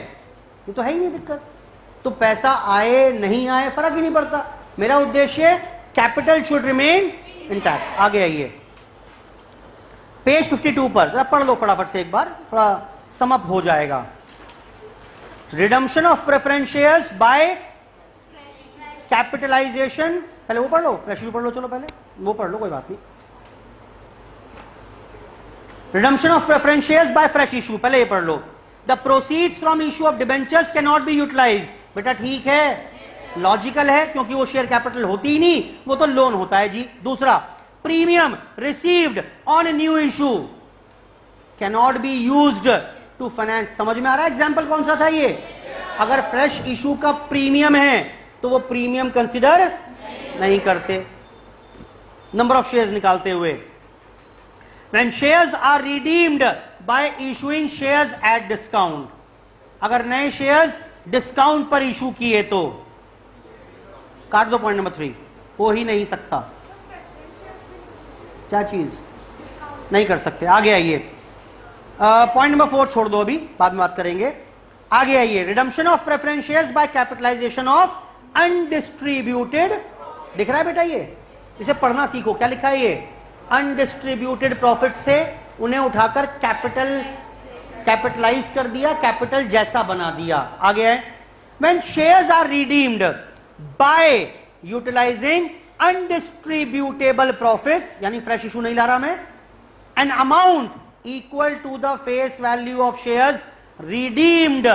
ये तो है ही नहीं दिक्कत। तो पैसा आए नहीं आए फर्क ही नहीं पड़ता। मेरा उद्देश्य कैपिटल शुड रिमेन इंटैक्ट। आगे आइए, पेज 52 पर जरा पढ़ लो फटाफट से एक बार, थोड़ा समअप हो जाएगा। Redemption of preference shares by capitalisation, पहले वो पढ़ लो, फ्रेश इशू पढ़ लो, चलो पहले वो पढ़ लो, कोई बात नहीं। Redemption of preference shares by fresh issue, पहले ये पढ़ लो। The proceeds from issue of debentures can not be utilized. बेटा ठीक है, लॉजिकल है, क्योंकि वो शेयर कैपिटल होती ही नहीं, वो तो लोन होता है जी। दूसरा, premium received on new issue can not be used to finance. समझ में आ रहा है एग्जाम्पल कौन सा था ये? अगर फ्रेश इशू का प्रीमियम है तो वो प्रीमियम कंसिडर नहीं करते नंबर ऑफ शेयर्स निकालते हुए। When shares are redeemed by issuing shares at discount, अगर नए शेयर्स डिस्काउंट पर इशू किए तो काट दो। पॉइंट नंबर 3, हो ही नहीं सकता। क्या चीज नहीं कर सकते? आगे आइए, पॉइंट नंबर 4 छोड़ दो, अभी बाद में बात करेंगे। आगे आइए, redemption of preference shares by capitalisation of undistributed. दिख रहा है बेटा? ये इसे पढ़ना सीखो। क्या लिखा है ये? अनडिस्ट्रीब्यूटेड प्रॉफिट्स थे, उन्हें उठाकर कैपिटलाइज कर दिया, कैपिटल जैसा बना दिया। आगे है, when shares are redeemed by utilizing undistributable profits, यानी फ्रेश इशू नहीं ला रहा मैं, an amount equal to the face value of shares redeemed,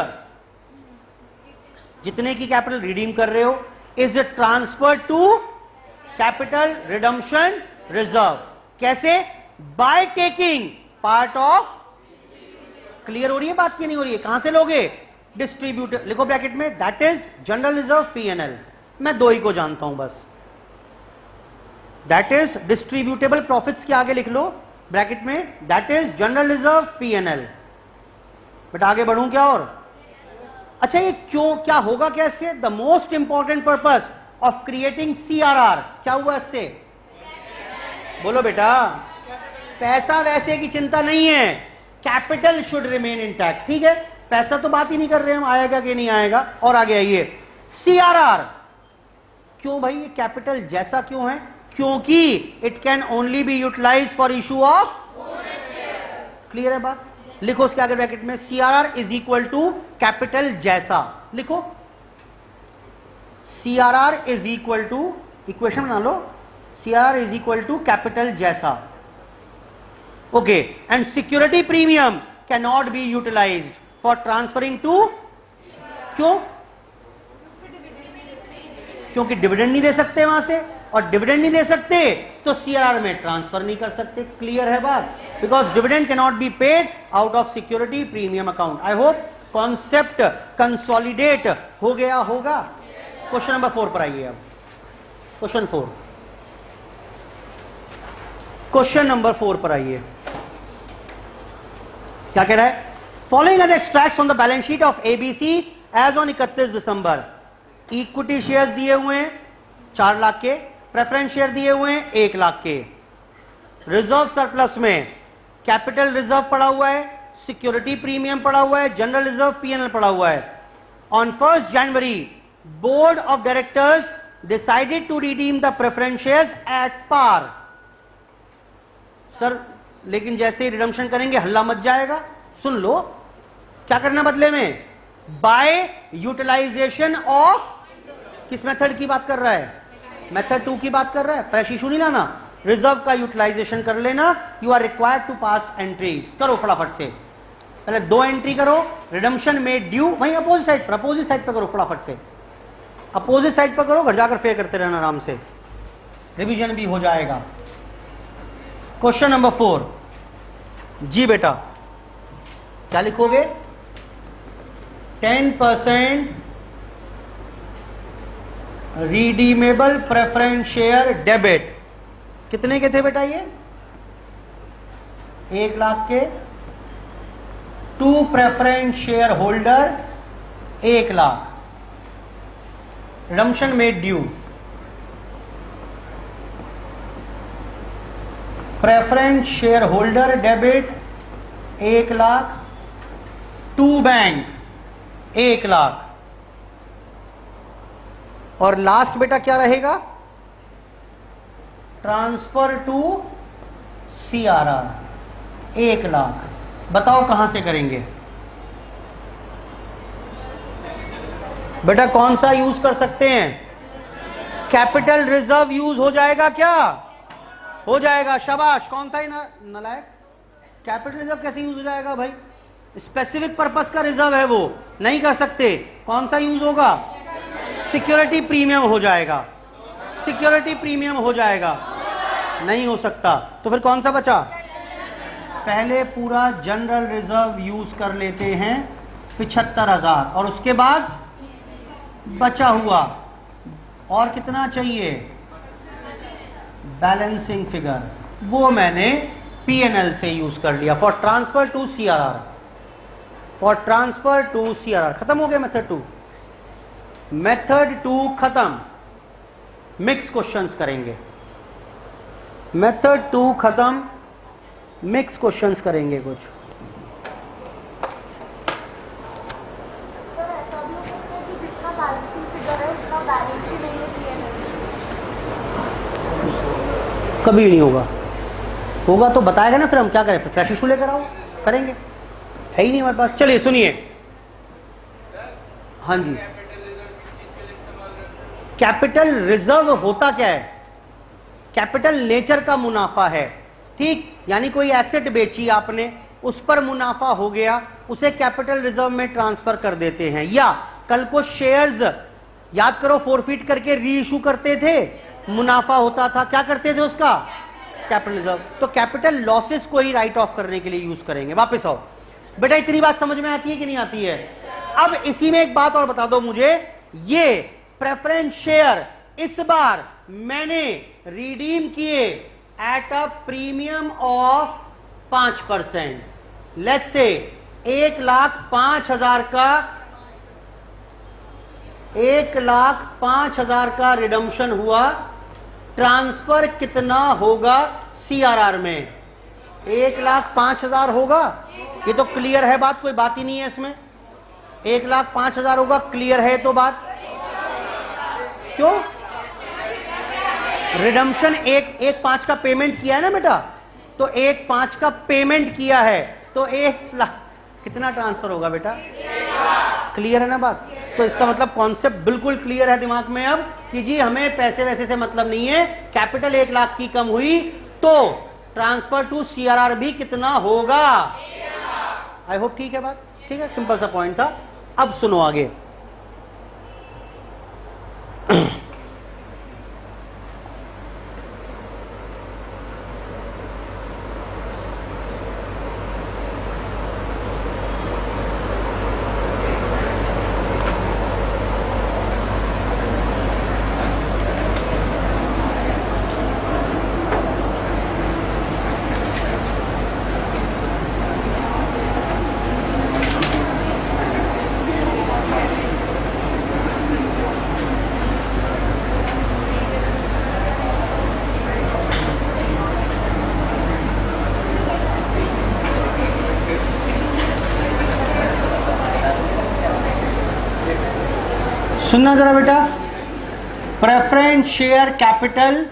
जितने की कैपिटल रिडीम कर रहे हो, is transfer to capital redemption reserve. कैसे? By taking part of. Clear हो रही है बात की नहीं हो रही है? कहां से लोगे? डिस्ट्रीब्यूट लिखो ब्रैकेट में, that is general reserve P&L। मैं 2 ही को जानता हूं बस, दैट इज डिस्ट्रीब्यूटेबल प्रॉफिट्स के आगे लिख लो ब्रैकेट में, that is general reserve P&L। But आगे बढ़ूं क्या? और अच्छा, ये क्यों, क्या होगा कैसे? The most important purpose of creating CRR, क्या हुआ इससे? बोलो बेटा, पैसा वैसे की चिंता नहीं है, कैपिटल शुड रिमेन इंटैक्ट। ठीक है, पैसा तो बात ही नहीं कर रहे हम, आएगा कि नहीं आएगा। और आगे आइए, CRR क्यों भाई? ये कैपिटल जैसा क्यों है? क्योंकि it can only be utilise for issue of. Clear है बात? लिखो उसके आगे ब्रैकेट में CRR is equal to capital जैसा, लिखो CRR is equal to, equation बना लो, CRR is equal to capital जैसा। Okay, and security premium can not be utilised for transferring to, क्यों? क्योंकि डिविडेंड नहीं दे सकते वहां से, और डिविडेंड नहीं दे सकते तो CRR में ट्रांसफर नहीं कर सकते। क्लियर है बात? Because dividend can not be paid out of security premium account. I hope concept consolidate हो गया होगा। क्वेश्चन नंबर 4 पर आइए। अब क्वेश्चन 4, क्वेश्चन नंबर 4 पर आइए। क्या कह रहा है? Following are the extracts on the balance sheet of ABC as on 31 December. Equity shares दिए हुए हैं 4 लाख के, प्रेफरेंस शेयर दिए हुए हैं 1 लाख के, रिजर्व सरप्लस में कैपिटल रिजर्व पड़ा हुआ है, सिक्योरिटी प्रीमियम पड़ा हुआ है, जनरल रिजर्व PNL पड़ा हुआ है। On 1 January board of directors decided to redeem the preference shares at par. Sir लेकिन जैसे ही रिडम्पशन करेंगे हल्ला मच जाएगा। सुन लो क्या करना बदले में, बाय यूटिलाइजेशन ऑफ, किस मेथड की बात कर रहा है? मेथड 2 की बात कर रहा है। फ्रेश इशू नहीं लाना, रिजर्व का यूटिलाइजेशन कर लेना। You are required to pass entries. करो फटाफट से, पहले 2 एंट्री करो, रिडम्पशन में ड्यू वहीं अपोजिट साइड पर, अपोजिट साइड पर करो, फटाफट से अपोजिट साइड पर करो, घर जाकर फेयर करते रहना आराम से, रिवीजन भी हो जाएगा। क्वेश्चन नंबर 4 जी बेटा, क्या लिखोगे? 10% रिडीमेबल प्रेफरेंस शेयर डेबिट। कितने के थे बेटा ये? 1 लाख के। 2 preference share holder 1 lakh. Redemption made due. Preference share holder debit 1 lakh, 2 bank 1 lakh, और लास्ट बेटा क्या रहेगा? Transfer to CRR 1 lakh. बताओ कहां से करेंगे बेटा? कौन सा यूज कर सकते हैं? कैपिटल रिजर्व यूज हो जाएगा क्या? हो जाएगा, शाबाश। कौन था नलायक? कैपिटल रिजर्व कैसे यूज हो जाएगा भाई? स्पेसिफिक पर्पस का रिजर्व है, वो नहीं कर सकते। कौन सा यूज होगा? सिक्योरिटी प्रीमियम हो जाएगा, सिक्योरिटी प्रीमियम हो जाएगा। नहीं हो सकता, तो फिर कौन सा बचा? पहले पूरा जनरल रिजर्व यूज कर लेते हैं 75,000, और उसके बाद बचा हुआ और कितना चाहिए? बैलेंसिंग फिगर, वो मैंने PNL से यूज कर लिया for transfer to CRR। For transfer to CRR खत्म हो गया मेथड 2। मेथड 2 खत्म, मिक्स क्वेश्चंस करेंगे। मेथड 2 खत्म, मिक्स क्वेश्चंस करेंगे कुछ। सर ऐसा भी हो सकता है कि जितना बैलेंसिंग फिगर है उतना बैलेंस ही नहीं है PNL। कभी नहीं होगा, होगा तो बताएगा ना, फिर हम क्या करें? फ्रेश इशू लेकर आओ, करेंगे। है ही नहीं हमारे पास। चलिए सुनिए। हाँ जी, कैपिटल रिजर्व होता क्या है? कैपिटल नेचर का मुनाफा है, ठीक? यानी कोई एसेट बेची आपने, उस पर मुनाफा हो गया, उसे कैपिटल रिजर्व में ट्रांसफर कर देते हैं। या कल को शेयर्स, याद करो, फोरफिट करके री इशू करते थे, मुनाफा होता था, क्या करते थे उसका? Capital reserve. तो कैपिटल लॉसेस को ही राइट ऑफ करने के लिए यूज करेंगे। वापस आओ बेटा, इतनी बात समझ में आती है कि नहीं आती है? अब इसी में एक बात और बता दो मुझे, ये प्रेफरेंस शेयर इस बार मैंने रिडीम किए eight a premium of 5%। Let's say 1,05,000 का, 1,05,000 का रिडम्पशन हुआ। ट्रांसफर कितना होगा CRR में? 1,05,000 होगा। ये तो क्लियर है बात, कोई बात ही नहीं है इसमें। 1,05,000 होगा, क्लियर है तो बात? क्यों? रिडम्पशन एक 5 का पेमेंट किया है ना बेटा, तो 1.5 का पेमेंट किया है तो 1 लाख कितना ट्रांसफर होगा बेटा? क्लियर है ना बात? तो इसका मतलब कॉन्सेप्ट बिल्कुल क्लियर है दिमाग में अब कि जी हमें पैसे वैसे से मतलब नहीं है, कैपिटल 1 लाख की कम हुई तो ट्रांसफर टू सीआरआर भी कितना होगा। आई होप ठीक है बात, ठीक है, सिंपल सा पॉइंट था। अब सुनो आगे। सुनना जरा बेटा, preference share capital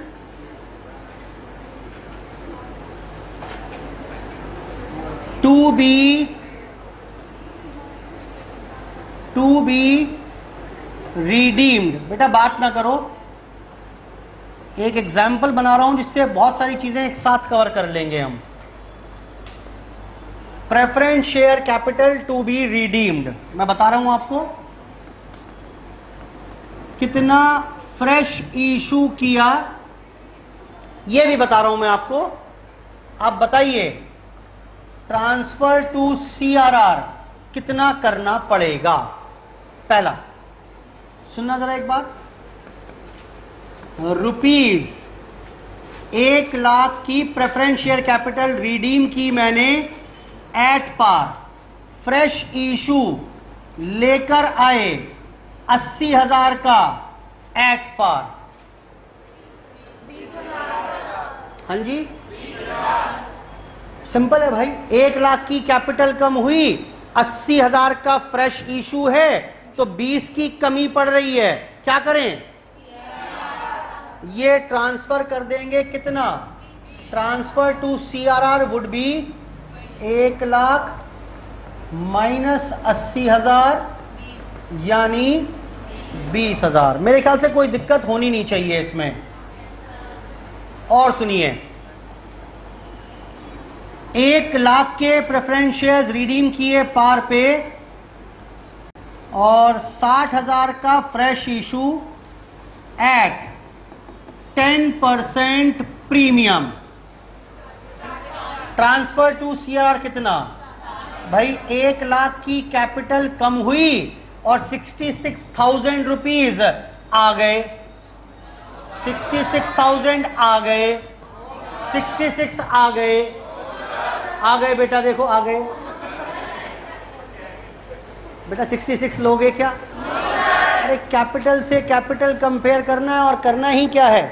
to be redeemed. बेटा बात ना करो, एक एग्जाम्पल बना रहा हूं जिससे बहुत सारी चीजें एक साथ कवर कर लेंगे हम। Preference share capital to be redeemed, मैं बता रहा हूं आपको कितना फ्रेश इशू किया, यह भी बता रहा हूं मैं आपको। आप बताइए ट्रांसफर टू सीआरआर कितना करना पड़ेगा। पहला सुनना जरा एक बार, ₹1 लाख की प्रेफरेंस शेयर कैपिटल रिडीम की मैंने एट पार, फ्रेश इशू लेकर आए 80,000 का एट पार। हाँ जी, सिंपल है भाई, 1 लाख की कैपिटल कम हुई, 80,000 का फ्रेश इशू है तो 20 की कमी पड़ रही है, क्या करें? ये ट्रांसफर कर देंगे कितना? Transfer to CRR would be 1 lakh minus 80,000 यानी 20,000। मेरे ख्याल से कोई दिक्कत होनी नहीं चाहिए इसमें। और सुनिए, 1 लाख के प्रेफरेंस शेयर्स रिडीम किए पार पे और 60,000 का fresh issue at 10% premium. Transfer to CRR कितना भाई? 1 लाख की कैपिटल कम हुई और 66,000 रुपीज आ गए, 66,000 आ गए, 66 आ गए बेटा, देखो आ गए बेटा। 66 लोगे क्या? अरे कैपिटल से कैपिटल कंपेयर करना है, और करना ही क्या है?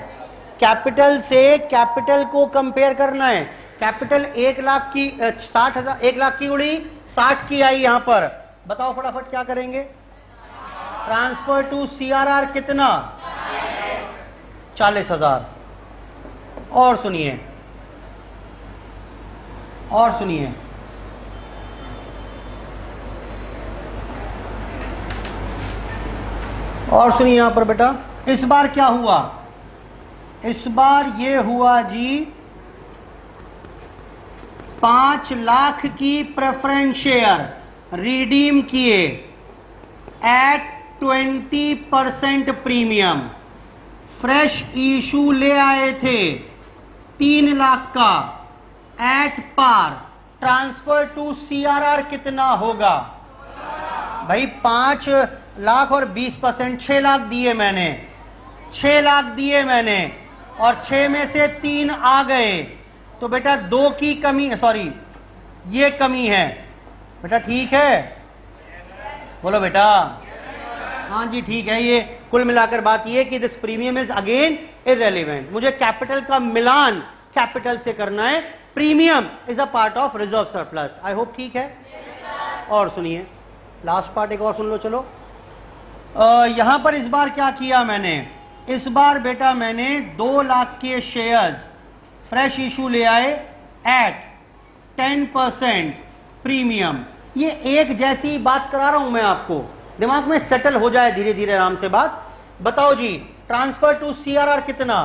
कैपिटल से कैपिटल को कंपेयर करना है। कैपिटल 1 लाख की 60,000, 1 लाख की उड़ी, 60 की आई यहां पर। बताओ फटाफट क्या करेंगे? ट्रांसफर टू सीआरआर कितना? 40,000। और सुनिए, और सुनिए, और सुनिए यहां पर बेटा, इस बार क्या हुआ? इस बार ये हुआ जी 5 लाख की प्रेफरेंस शेयर रिडीम किए एट 20% प्रीमियम, फ्रेश इशू ले आए थे 3 लाख का at par. Transfer to CRR कितना होगा भाई? 5 लाख और 20%, 6 लाख दिए मैंने, 6 लाख दिए मैंने, और 6 में से 3 आ गए, तो बेटा 2 की कमी, सॉरी ये कमी है बेटा, ठीक है? बोलो बेटा। हाँ जी ठीक है। ये कुल मिलाकर बात ये कि this premium is again irrelevant. मुझे कैपिटल का मिलान कैपिटल से करना है। Premium is a part of reserve surplus. I hope ठीक है। और सुनिए, लास्ट पार्ट एक और सुन लो चलो। यहां पर इस बार क्या किया मैंने? इस बार बेटा मैंने 2 लाख के शेयर्स फ्रेश इशू ले आए एट 10% प्रीमियम। ये एक जैसी बात करा रहा हूं मैं आपको, दिमाग में सेटल हो जाए धीरे धीरे आराम से बात। बताओ जी, ट्रांसफर टू सीआरआर कितना?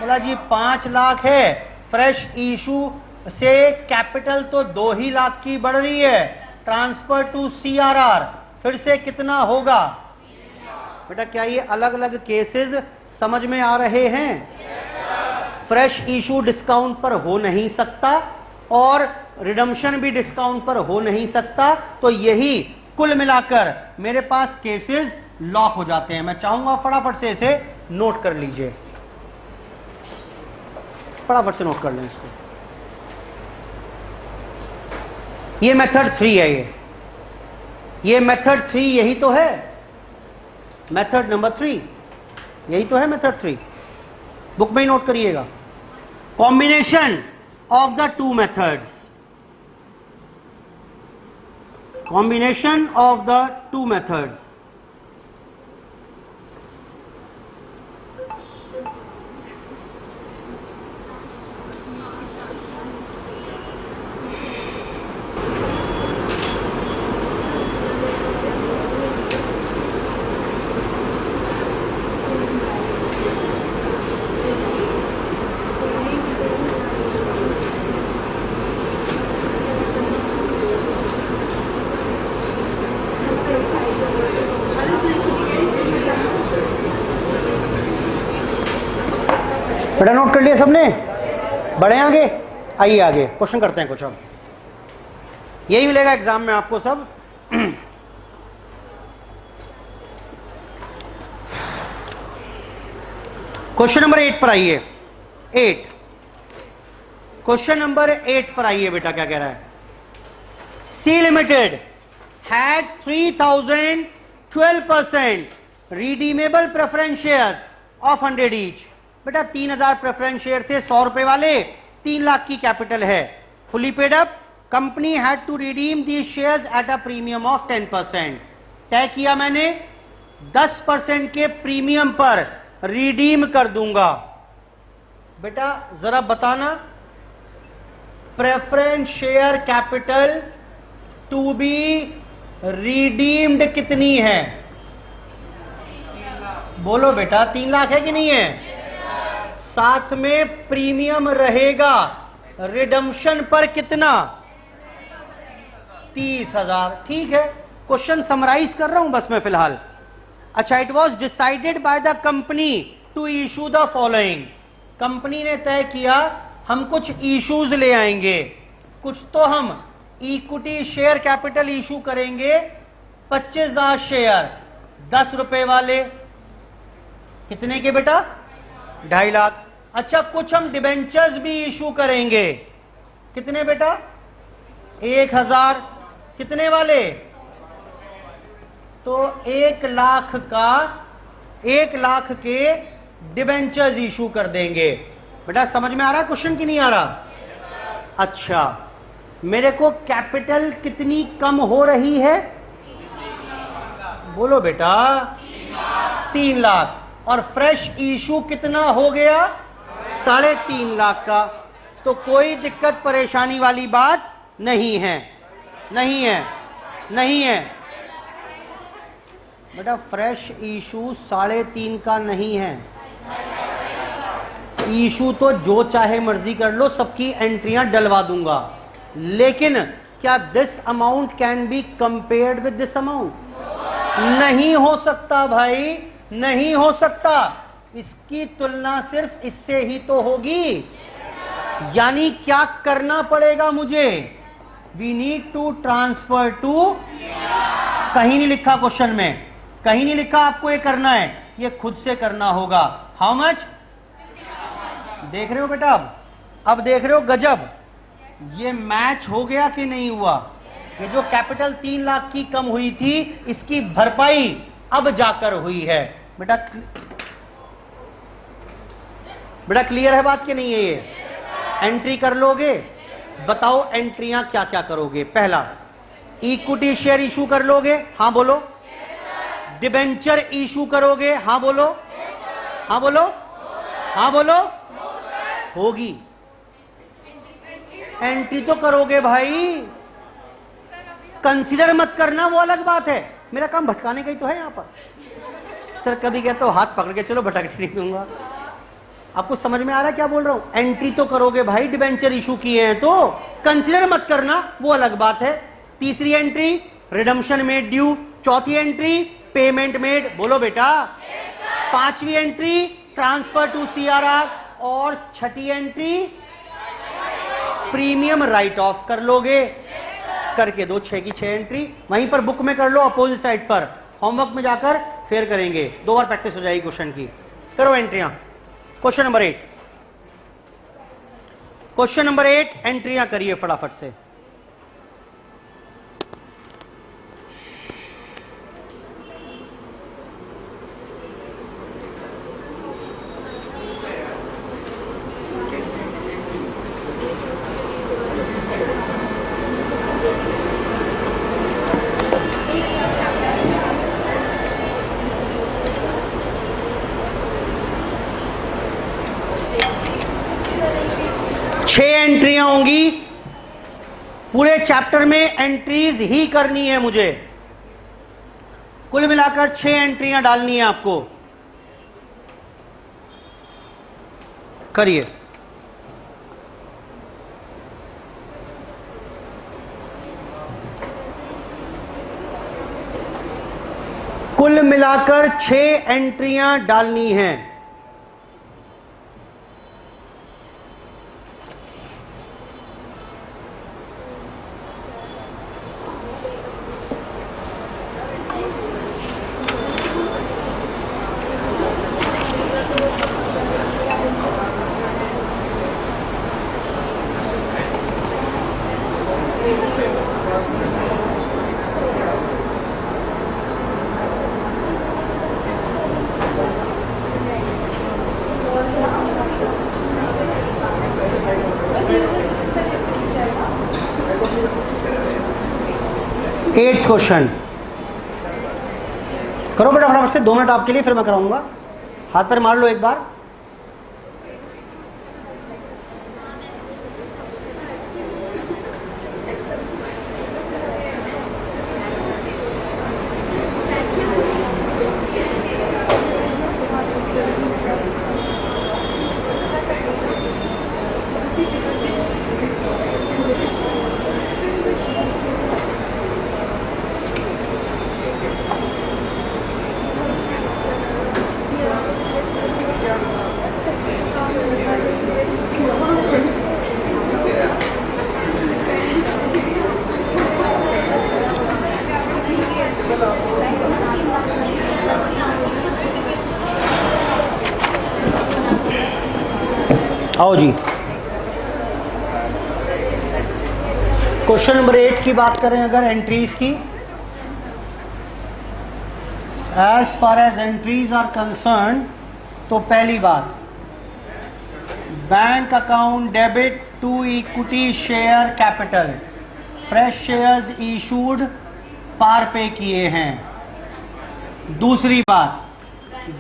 बोला जी 5 लाख है, फ्रेश इशू से कैपिटल तो 2 ही लाख की बढ़ रही है, ट्रांसफर टू सीआरआर फिर से कितना होगा? बेटा क्या ये अलग अलग केसेस समझ में आ रहे हैं? फ्रेश इशू डिस्काउंट पर हो नहीं सकता और रिडम्पशन भी डिस्काउंट पर हो नहीं सकता, तो यही कुल मिलाकर मेरे पास केसेस लॉक हो जाते हैं। मैं चाहूंगा फटाफट से इसे नोट कर लीजिए, फटाफट से नोट कर लें इसको। ये मेथड 3 है, ये मेथड 3 यही तो है, मेथड नंबर 3 यही तो है, मेथड 3 बुक में ही नोट करिएगा। Combination of the 2 methods, combination of the 2 methods. बेटा नोट कर लिया सबने? बढ़े आगे, आइए आगे क्वेश्चन करते हैं कुछ। अब यही मिलेगा एग्जाम में आपको सब। क्वेश्चन नंबर 8 पर आइए। 8, क्वेश्चन नंबर 8 पर आइए बेटा, क्या कह रहा है? C limited had 3012% redeemable preference shares of 100 each. बेटा 3000 प्रेफरेंस शेयर थे 100 रुपए वाले, 3 लाख की कैपिटल है, fully paid up. Company had to redeem the shares at a premium of 10%। तय किया मैंने 10% के प्रीमियम पर रिडीम कर दूंगा। बेटा जरा बताना, preference share capital to be redeemed कितनी है? बोलो बेटा 3 लाख है कि नहीं है? साथ में प्रीमियम रहेगा, रिडम्पशन पर कितना? 30,000। ठीक है, क्वेश्चन समराइज कर रहा हूं बस मैं फिलहाल। अच्छा, it was decided by the company to issue the following. Company ने तय किया हम कुछ इश्यूज ले आएंगे, कुछ तो हम इक्विटी शेयर कैपिटल इशू करेंगे 25,000 शेयर 10 रुपए वाले, कितने के बेटा? 2.5 लाख। अच्छा, कुछ हम डिबेंचर्स भी इशू करेंगे, कितने बेटा? 1,000, कितने वाले? तो 1 लाख का 1 लाख के डिबेंचर्स इशू कर देंगे। बेटा समझ में आ रहा है क्वेश्चन कि नहीं आ रहा? अच्छा, मेरे को कैपिटल कितनी कम हो रही है? बोलो बेटा 3 लाख। और फ्रेश इशू कितना हो गया? 3.5 लाख का। तो कोई दिक्कत परेशानी वाली बात नहीं है, नहीं है, नहीं है बेटा। फ्रेश इशू 3.5 का नहीं है, इशू तो जो चाहे मर्जी कर लो, सबकी एंट्रियां डलवा दूंगा, लेकिन क्या this amount can be compared with this amount? नहीं हो सकता भाई, नहीं हो सकता। इसकी तुलना सिर्फ इससे ही तो होगी। यानी क्या करना पड़ेगा मुझे? We need to transfer to, कहीं नहीं लिखा क्वेश्चन में, कहीं नहीं लिखा आपको ये करना है, ये खुद से करना होगा। How much? देख रहे हो बेटा? अब देख रहे हो गजब, ये मैच हो गया कि नहीं हुआ? ये जो कैपिटल 3 लाख की कम हुई थी, इसकी भरपाई अब जाकर हुई है। बेटा बेटा क्लियर है बात कि नहीं है? ये एंट्री कर लोगे? बताओ एंट्रियां क्या क्या करोगे। पहला, इक्विटी शेयर इशू कर लोगे? हाँ बोलो। डिबेंचर इशू करोगे? हाँ बोलो। हाँ बोलो, हाँ बोलो, होगी। एंट्री तो करोगे भाई, कंसीडर मत करना वो अलग बात है। मेरा काम भटकाने का ही तो है यहां पर। सर कभी कहते हो हाथ पकड़ के चलो, भटक नहीं दूंगा। आपको समझ में आ रहा है क्या बोल रहा हूं? एंट्री तो करोगे भाई, डिबेंचर इशू किए हैं तो कंसीडर मत करना वो अलग बात है। तीसरी एंट्री रिडम्पशन मेड ड्यू, चौथी एंट्री पेमेंट मेड, बोलो बेटा। पांचवी एंट्री ट्रांसफर टू सीआरआर, और छठी एंट्री प्रीमियम राइट ऑफ कर लोगे। करके दो 6 की 6 एंट्री, वहीं पर बुक में कर लो अपोजिट साइड पर, होमवर्क में जाकर फिर करेंगे, 2 बार प्रैक्टिस हो जाएगी क्वेश्चन की। करो एंट्रियां। क्वेश्चन नंबर 8, क्वेश्चन नंबर 8 एंट्रियां करिए फटाफट से। एंट्रियां होंगी पूरे चैप्टर में, एंट्रीज ही करनी है मुझे। कुल मिलाकर 6 एंट्रियां डालनी है आपको। करिए। कुल मिलाकर 6 एंट्रियां डालनी हैं। एट क्वेश्चन करो बेटा फटाफट से, 2 मिनट आपके लिए, फिर मैं कराऊंगा। हाथ पर मार लो एक बार। आओ जी, क्वेश्चन नंबर 8 की बात करें अगर एंट्रीज की, as far as entries are concern, तो पहली बात bank account debit to equity share capital, fresh shares issued par पे किए हैं। दूसरी बात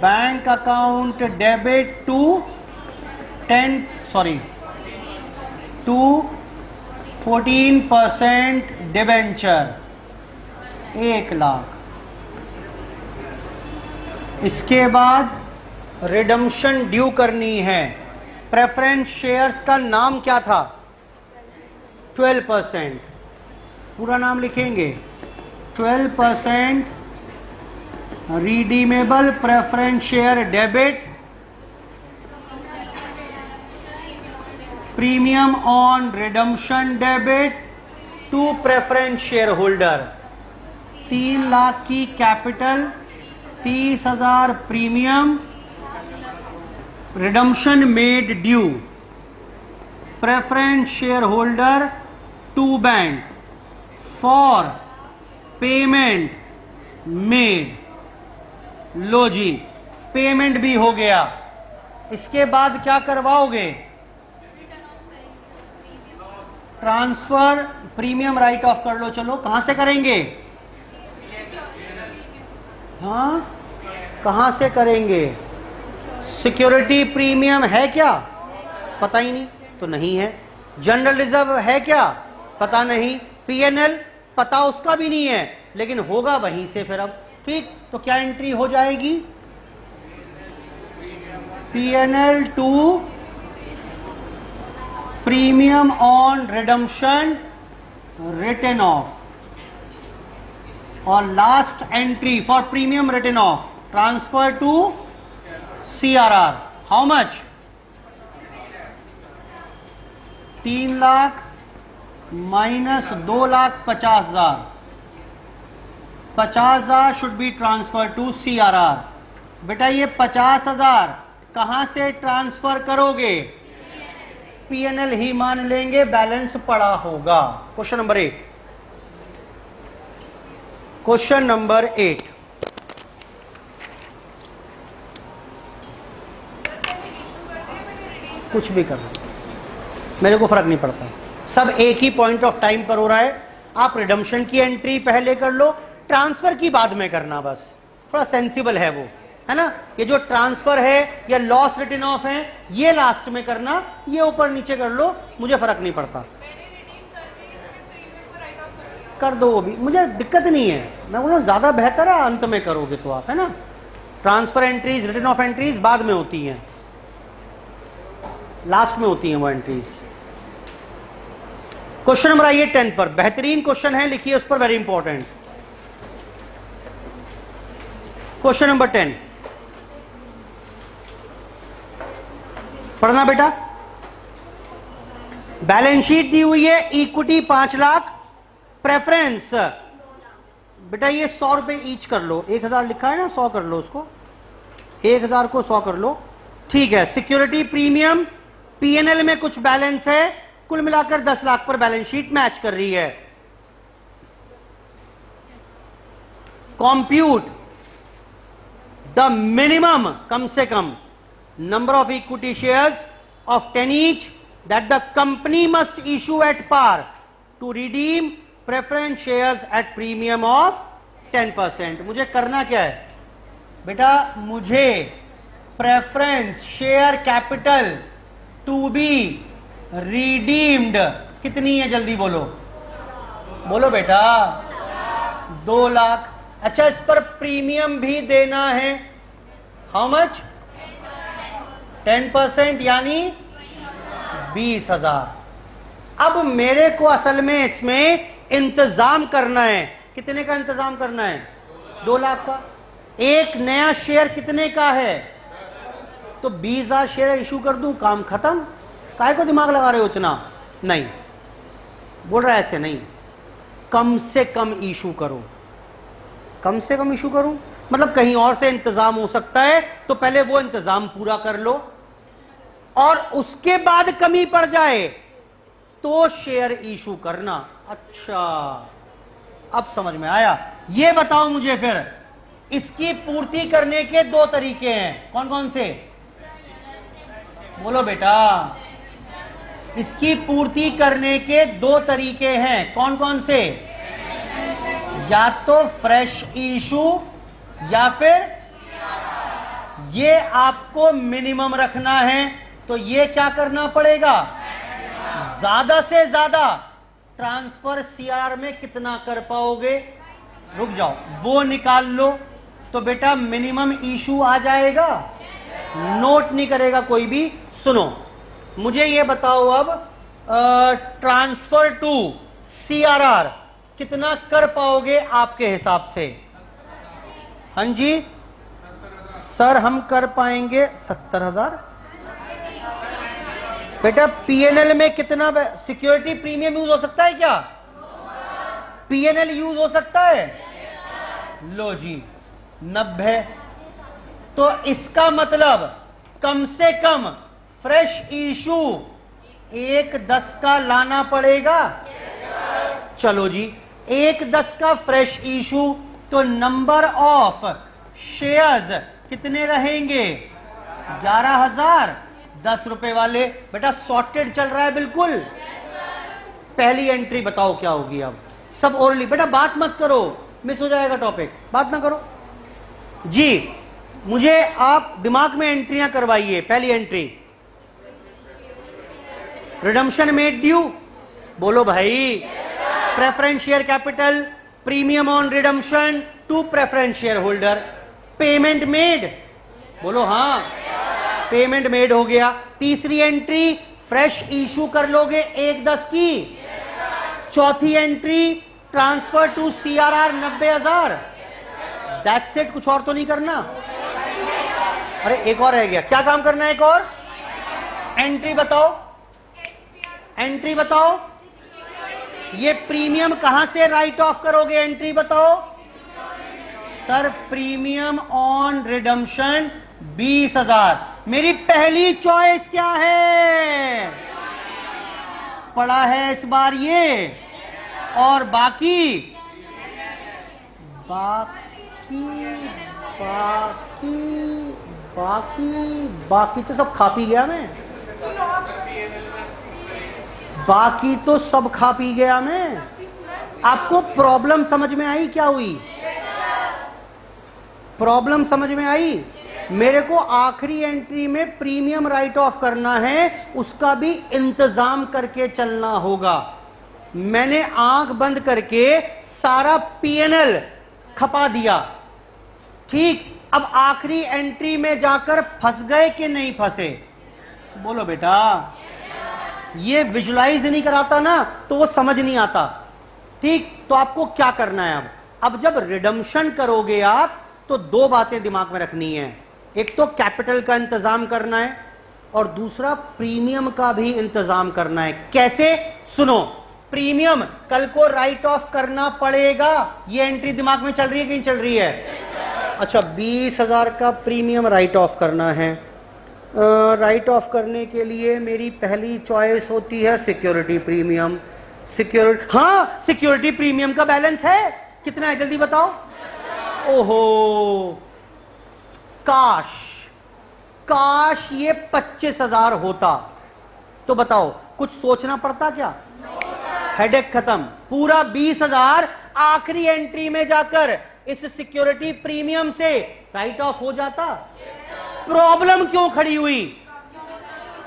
bank account debit to 14% debenture 1 lakh. इसके बाद रिडम्पशन ड्यू करनी है। प्रेफरेंस शेयर्स का नाम क्या था? 12%, पूरा नाम लिखेंगे 12% redeemable preference share debit, premium on redemption debit to preference share holder. 3 lakh की capital, 30,000 premium, redemption made due, preference share holder to bank for payment made. लो जी, पेमेंट भी हो गया। इसके बाद क्या करवाओगे? ट्रांसफर प्रीमियम राइट ऑफ कर लो। चलो कहां से करेंगे? हाँ, कहां से करेंगे? सिक्योरिटी प्रीमियम है क्या? पता ही नहीं, तो नहीं है। जनरल रिजर्व है क्या? पता नहीं। पीएनएल पता उसका भी नहीं है, लेकिन होगा वहीं से फिर। अब ठीक, तो क्या एंट्री हो जाएगी? P N L to premium on redemption written off, और last entry for premium written off transfer to C R R. How much? 3 लाख minus 2,50,000, 50,000 should be transfer to C R R. बेटा ये 50,000 कहां से ट्रांसफर करोगे? पीएनएल ही मान लेंगे, बैलेंस पड़ा होगा। Question number 8। क्वेश्चन नंबर 8, कुछ भी कर लो, मेरे को फर्क नहीं पड़ता, सब एक ही पॉइंट ऑफ टाइम पर हो रहा है। आप रिडम्पशन की एंट्री पहले कर लो, ट्रांसफर की बाद में करना, बस थोड़ा सेंसिबल है वो, है ना। ये जो ट्रांसफर है या लॉस रिटन ऑफ है ये लास्ट में करना, ये ऊपर नीचे कर लो, मुझे फर्क नहीं पड़ता। कर दो वो भी, मुझे दिक्कत नहीं है। मैं बोला ज्यादा बेहतर है अंत में करोगे तो आप, है ना। Transfer entries, written off entries बाद में होती हैं, लास्ट में होती हैं वो एंट्रीज। क्वेश्चन नंबर आइए 10 पर, बेहतरीन क्वेश्चन है, लिखिए उस पर, वेरी इंपॉर्टेंट। क्वेश्चन नंबर 10 पढ़ना बेटा। बैलेंस शीट दी हुई है, इक्विटी 5 लाख, प्रेफरेंस बेटा ये 100 रुपए ईच कर लो, 1,000 लिखा है ना, 100 कर लो उसको, 1,000 को 100 कर लो, ठीक है। सिक्योरिटी प्रीमियम, पीएनएल में कुछ बैलेंस है, कुल मिलाकर 10 लाख पर बैलेंस शीट मैच कर रही है। कंप्यूट द मिनिमम, कम से कम, number of equity shares of 10 each that the company must issue at par to redeem preference shares at premium of 10%। मुझे करना क्या है बेटा? मुझे preference share capital to be redeemed कितनी है? जल्दी बोलो, बोलो बेटा, 2 लाख। अच्छा, इस पर प्रीमियम भी देना है, हाउ मच? 10% यानी 20,000। अब मेरे को असल में इसमें इंतजाम करना है, कितने का इंतजाम करना है? 2 लाख का। एक नया शेयर कितने का है? तो 20,000 शेयर इशू कर दूं, काम खत्म। काहे को दिमाग लगा रहे हो इतना? नहीं, बोल रहा है ऐसे नहीं, कम से कम इशू करो। कम से कम इशू करूं मतलब कहीं और से इंतजाम हो सकता है, तो पहले वो इंतजाम पूरा कर लो, और उसके बाद कमी पड़ जाए तो शेयर इशू करना। अच्छा, अब समझ में आया। ये बताओ मुझे फिर, इसकी पूर्ति करने के 2 तरीके हैं, कौन कौन से? बोलो बेटा, इसकी पूर्ति करने के 2 तरीके हैं, कौन कौन से? या तो फ्रेश इशू या फिर ये आपको मिनिमम रखना है, तो ये क्या करना पड़ेगा? ज्यादा से ज्यादा ट्रांसफर सीआर में कितना कर पाओगे? रुक जाओ, वो निकाल लो, तो बेटा मिनिमम इशू आ जाएगा। नोट नहीं करेगा कोई भी। सुनो, मुझे ये बताओ अब, ट्रांसफर टू सीआरआर कितना कर पाओगे आपके हिसाब से? हाँ जी सर, हम कर पाएंगे 70,000। बेटा पीएनएल में कितना सिक्योरिटी प्रीमियम यूज हो सकता है? क्या पीएनएल यूज हो सकता है? लो जी, 90। तो इसका मतलब कम से कम फ्रेश इशू 1,10 का लाना पड़ेगा। चलो जी, 1,10 का फ्रेश इशू, तो नंबर ऑफ शेयर्स कितने रहेंगे? 11,000, 10 रुपए वाले। बेटा सॉर्टेड चल रहा है बिल्कुल। पहली एंट्री बताओ क्या होगी? अब सब ओरली, बेटा बात मत करो, मिस हो जाएगा टॉपिक, बात ना करो जी। मुझे आप दिमाग में एंट्रियां करवाइए। पहली एंट्री, रिडम्पशन मेड ड्यू, बोलो भाई। Preference share capital, premium on redemption to preference share holder. Payment made, बोलो हाँ, पेमेंट मेड हो गया। तीसरी एंट्री, फ्रेश इशू कर लोगे 1/10 की। चौथी entry, transfer to CRR 90,000। That's it, कुछ और तो नहीं करना। अरे एक और रह गया, क्या काम करना है? एक और एंट्री बताओ, एंट्री बताओ। ये प्रीमियम कहां से राइट ऑफ करोगे? एंट्री बताओ सर। Premium on redemption 20,000। मेरी पहली चॉइस क्या है? पड़ा है इस बार ये, और बाकी बाकी तो सब खा पी गया मैं। बाकी तो सब खा पी गया मैं। आपको प्रॉब्लम समझ में आई? क्या हुई प्रॉब्लम? समझ में आई? मेरे को आखिरी एंट्री में प्रीमियम राइट ऑफ करना है, उसका भी इंतजाम करके चलना होगा। मैंने आंख बंद करके सारा P&L खपा दिया, ठीक। अब आखिरी एंट्री में जाकर फंस गए कि नहीं फंसे? बोलो बेटा। ये विजुलाइज नहीं कराता ना तो वो समझ नहीं आता, ठीक। तो आपको क्या करना है? अब जब रिडम्पशन करोगे आप तो दो बातें दिमाग में रखनी है। एक तो कैपिटल का इंतजाम करना है, और दूसरा प्रीमियम का भी इंतजाम करना है। कैसे? सुनो, प्रीमियम कल को राइट ऑफ करना पड़ेगा। ये एंट्री दिमाग में चल रही है कि नहीं चल रही है? अच्छा, 20,000 का प्रीमियम राइट ऑफ करना है। राइट ऑफ करने के लिए मेरी पहली चॉइस होती है सिक्योरिटी प्रीमियम। सिक्योरिटी, हाँ, सिक्योरिटी प्रीमियम का बैलेंस है कितना है? जल्दी बताओ। ओहो, काश ये 25,000 होता तो बताओ कुछ सोचना पड़ता क्या? हेडेक खत्म। पूरा 20,000 आखिरी एंट्री में जाकर इस सिक्योरिटी प्रीमियम से राइट ऑफ हो जाता। प्रॉब्लम क्यों खड़ी हुई?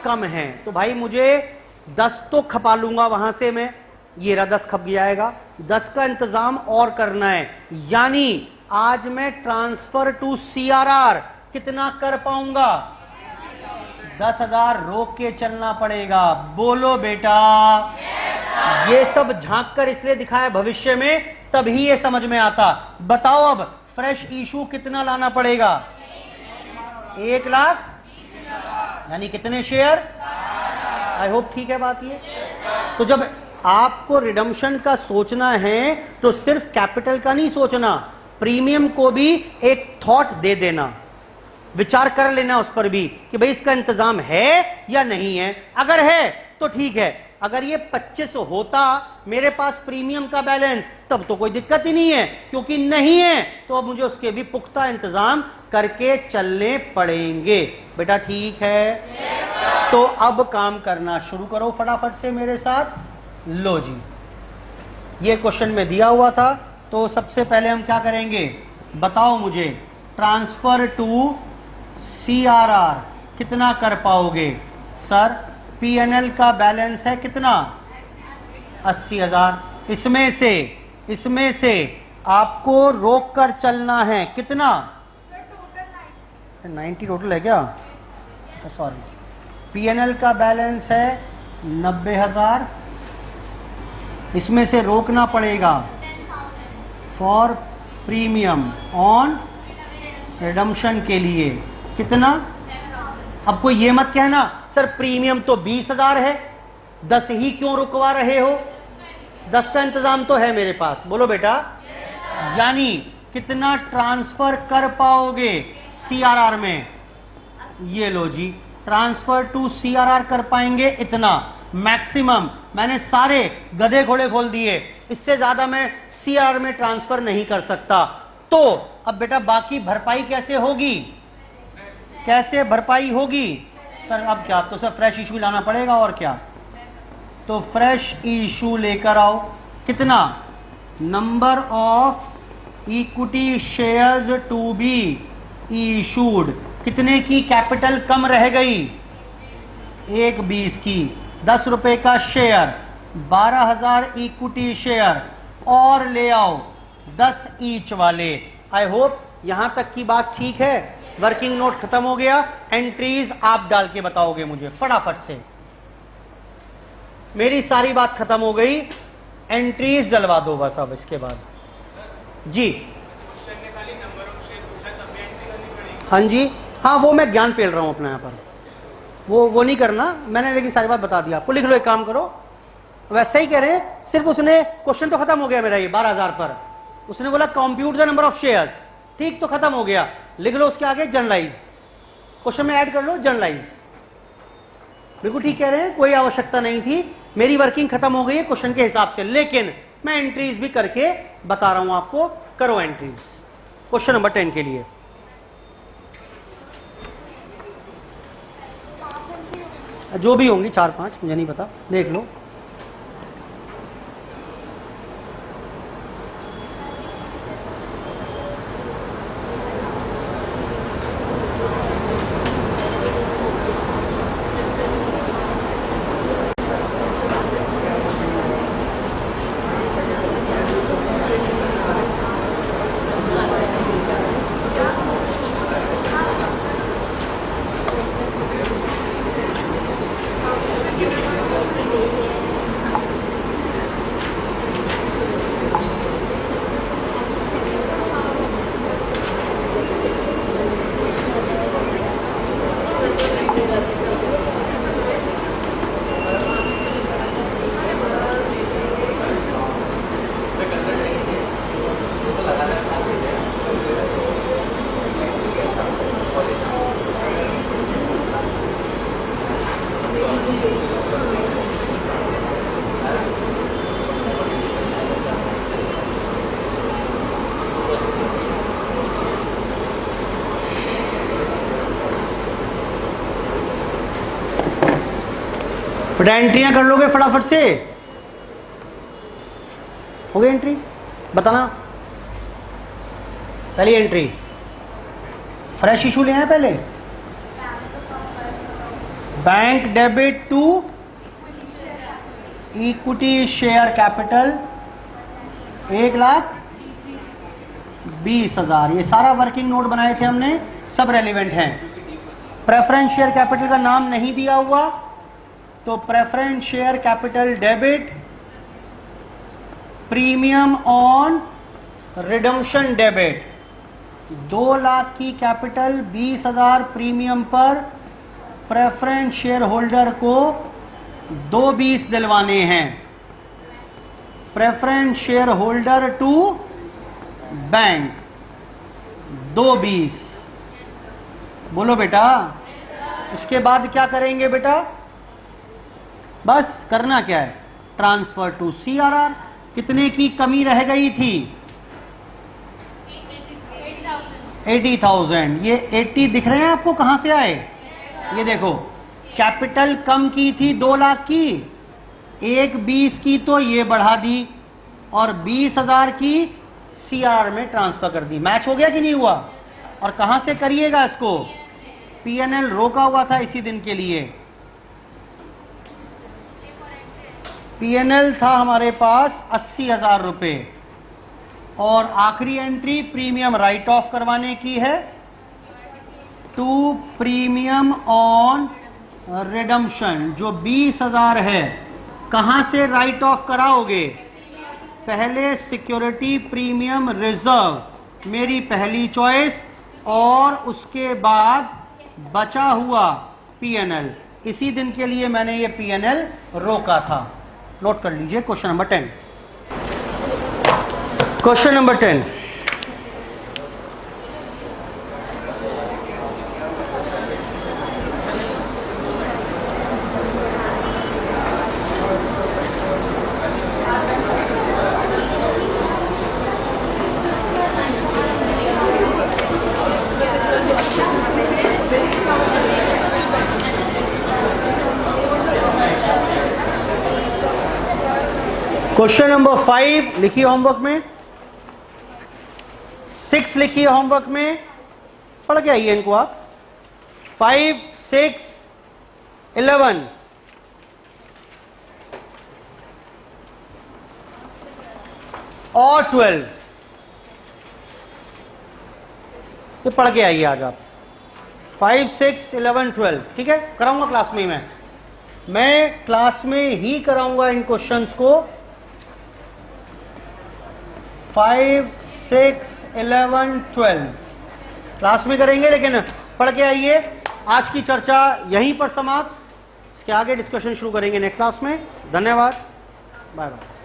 कम है। तो भाई मुझे 10 तो खपा लूंगा वहां से मैं, ये रहा 10 खप जाएगा। 10 का इंतजाम और करना है, यानी आज मैं ट्रांसफर टू CRR कितना कर पाऊंगा? 10,000 रोक के चलना पड़ेगा। बोलो बेटा। ये सब झांक कर इसलिए दिखाया भविष्य में, तभी ये समझ में आता। बताओ अब फ्रेश इशू कितना लाना पड़ेगा? 1 लाख, यानी कितने शेयर? आई होप ठीक है बात ये। तो जब आपको रिडम्पशन का सोचना है तो सिर्फ कैपिटल का नहीं सोचना, प्रीमियम को भी एक थॉट दे देना, विचार कर लेना उस पर भी कि भाई इसका इंतजाम है या नहीं है। अगर है तो ठीक है, अगर ये 25 होता मेरे पास प्रीमियम का बैलेंस, तब तो कोई दिक्कत ही नहीं है, क्योंकि नहीं है तो अब मुझे उसके भी पुख्ता इंतजाम करके चलने पड़ेंगे। बेटा ठीक है? तो अब काम करना शुरू करो फटाफट से मेरे साथ। लो जी, ये क्वेश्चन में दिया हुआ था, तो सबसे पहले हम क्या करेंगे बताओ मुझे। ट्रांसफर टू CRR कितना कर पाओगे? सर P&L का बैलेंस है कितना? 80,000। इसमें से आपको रोक कर चलना है कितना? 90 टोटल है क्या? अच्छा सॉरी, P&L का बैलेंस है 90,000। इसमें से रोकना पड़ेगा फॉर प्रीमियम ऑन रिडम्पशन के लिए कितना? अब कोई ये मत कहना सर प्रीमियम तो 20,000 है, 10 ही क्यों रुकवा रहे हो? 10 का इंतजाम तो है मेरे पास। बोलो बेटा। यानी कितना ट्रांसफर कर पाओगे CRR में? ये लो जी, ट्रांसफर टू CRR कर पाएंगे इतना मैक्सिमम। मैंने सारे गधे घोड़े खोल दिए, इससे ज्यादा मैं CRR में ट्रांसफर नहीं कर सकता। तो अब बेटा बाकी भरपाई कैसे होगी? कैसे भरपाई होगी? सर अब क्या, तो सर फ्रेश इशू लाना पड़ेगा और क्या। तो फ्रेश इशू लेकर आओ। कितना? Number of equity shares to be issued, कितने की कैपिटल कम रह गई? 1/20 की। 10 रुपए का शेयर, 12,000 इक्विटी शेयर और ले आओ 10 ईच वाले। आई होप यहां तक की बात ठीक है। वर्किंग नोट खत्म हो गया। एंट्रीज आप डाल के बताओगे मुझे फटाफट से। मेरी सारी बात खत्म हो गई, एंट्रीज डलवा दो बस अब इसके बाद। जी हाँ जी, हाँ वो मैं ज्ञान पेल रहा हूं अपना यहाँ पर, वो नहीं करना मैंने, लेकिन सारी बात बता दी आपको। लिख लो, एक काम करो, वैसे ही कह रहे हैं, सिर्फ उसने क्वेश्चन तो खत्म हो गया मेरा ये 12,000 पर। उसने बोला compute the number of shares, ठीक तो खत्म हो गया। लिख लो उसके आगे जनरलाइज, क्वेश्चन में ऐड कर लो जनरलाइज। बिल्कुल ठीक कह रहे हैं, कोई आवश्यकता नहीं थी। मेरी वर्किंग खत्म हो गई है क्वेश्चन के हिसाब से, लेकिन मैं एंट्रीज भी करके बता रहा हूं आपको। करो एंट्रीज क्वेश्चन नंबर 10 के लिए। जो भी होंगी 4-5 मुझे नहीं पता, देख लो। बेटा एंट्रियां कर लोगे फटाफट से? हो गई एंट्री? बताना। पहली एंट्री फ्रेश इशू ले आए पहले। Bank debit to equity share capital 1,20,000। ये सारा वर्किंग नोट बनाए थे हमने, सब रेलिवेंट हैं। प्रेफरेंस शेयर कैपिटल का नाम नहीं दिया हुआ, तो preference share capital debit, premium on redemption debit. 2 lakh की कैपिटल 20,000 प्रीमियम पर प्रेफरेंस शेयर होल्डर को 2/20 दिलवाने हैं। Preference share holder to bank 2/20। बोलो बेटा। इसके बाद क्या करेंगे बेटा? बस करना क्या है, ट्रांसफर टू CRR। कितने की कमी रह गई थी? 80,000। ये 80 दिख रहे हैं आपको, कहां से आए? ये देखो, कैपिटल कम की थी 2 लाख की, 1/20 की तो ये बढ़ा दी और 20,000 की CRR में ट्रांसफर कर दी। मैच हो गया कि नहीं हुआ? और कहां से करिएगा इसको? PNL रोका हुआ था इसी दिन के लिए। PNL था हमारे पास 80,000 रुपए, और आखिरी एंट्री प्रीमियम राइट ऑफ करवाने की है टू प्रीमियम ऑन रिडम्पशन, जो 20,000 है। कहां से राइट ऑफ कराओगे? पहले सिक्योरिटी प्रीमियम रिजर्व, मेरी पहली चॉइस, और उसके बाद बचा हुआ PNL। इसी दिन के लिए मैंने ये PNL रोका था। नोट कर लीजिए question number 10। Question number 10, question number 5 लिखिए होमवर्क में, 6 लिखिए होमवर्क में, पढ़ के आइए इनको आप। 5, 6, 11 और 12, ये पढ़ के आइए आज आप। 5, 6, 11, 12, ठीक है, कराऊंगा क्लास में ही मैं क्लास में ही कराऊंगा इन क्वेश्चंस को। 5, 6, 11, 12 क्लास में करेंगे, लेकिन पढ़ के आइए। आज की चर्चा यहीं पर समाप्त, इसके आगे डिस्कशन शुरू करेंगे नेक्स्ट क्लास में। धन्यवाद, बाय बाय।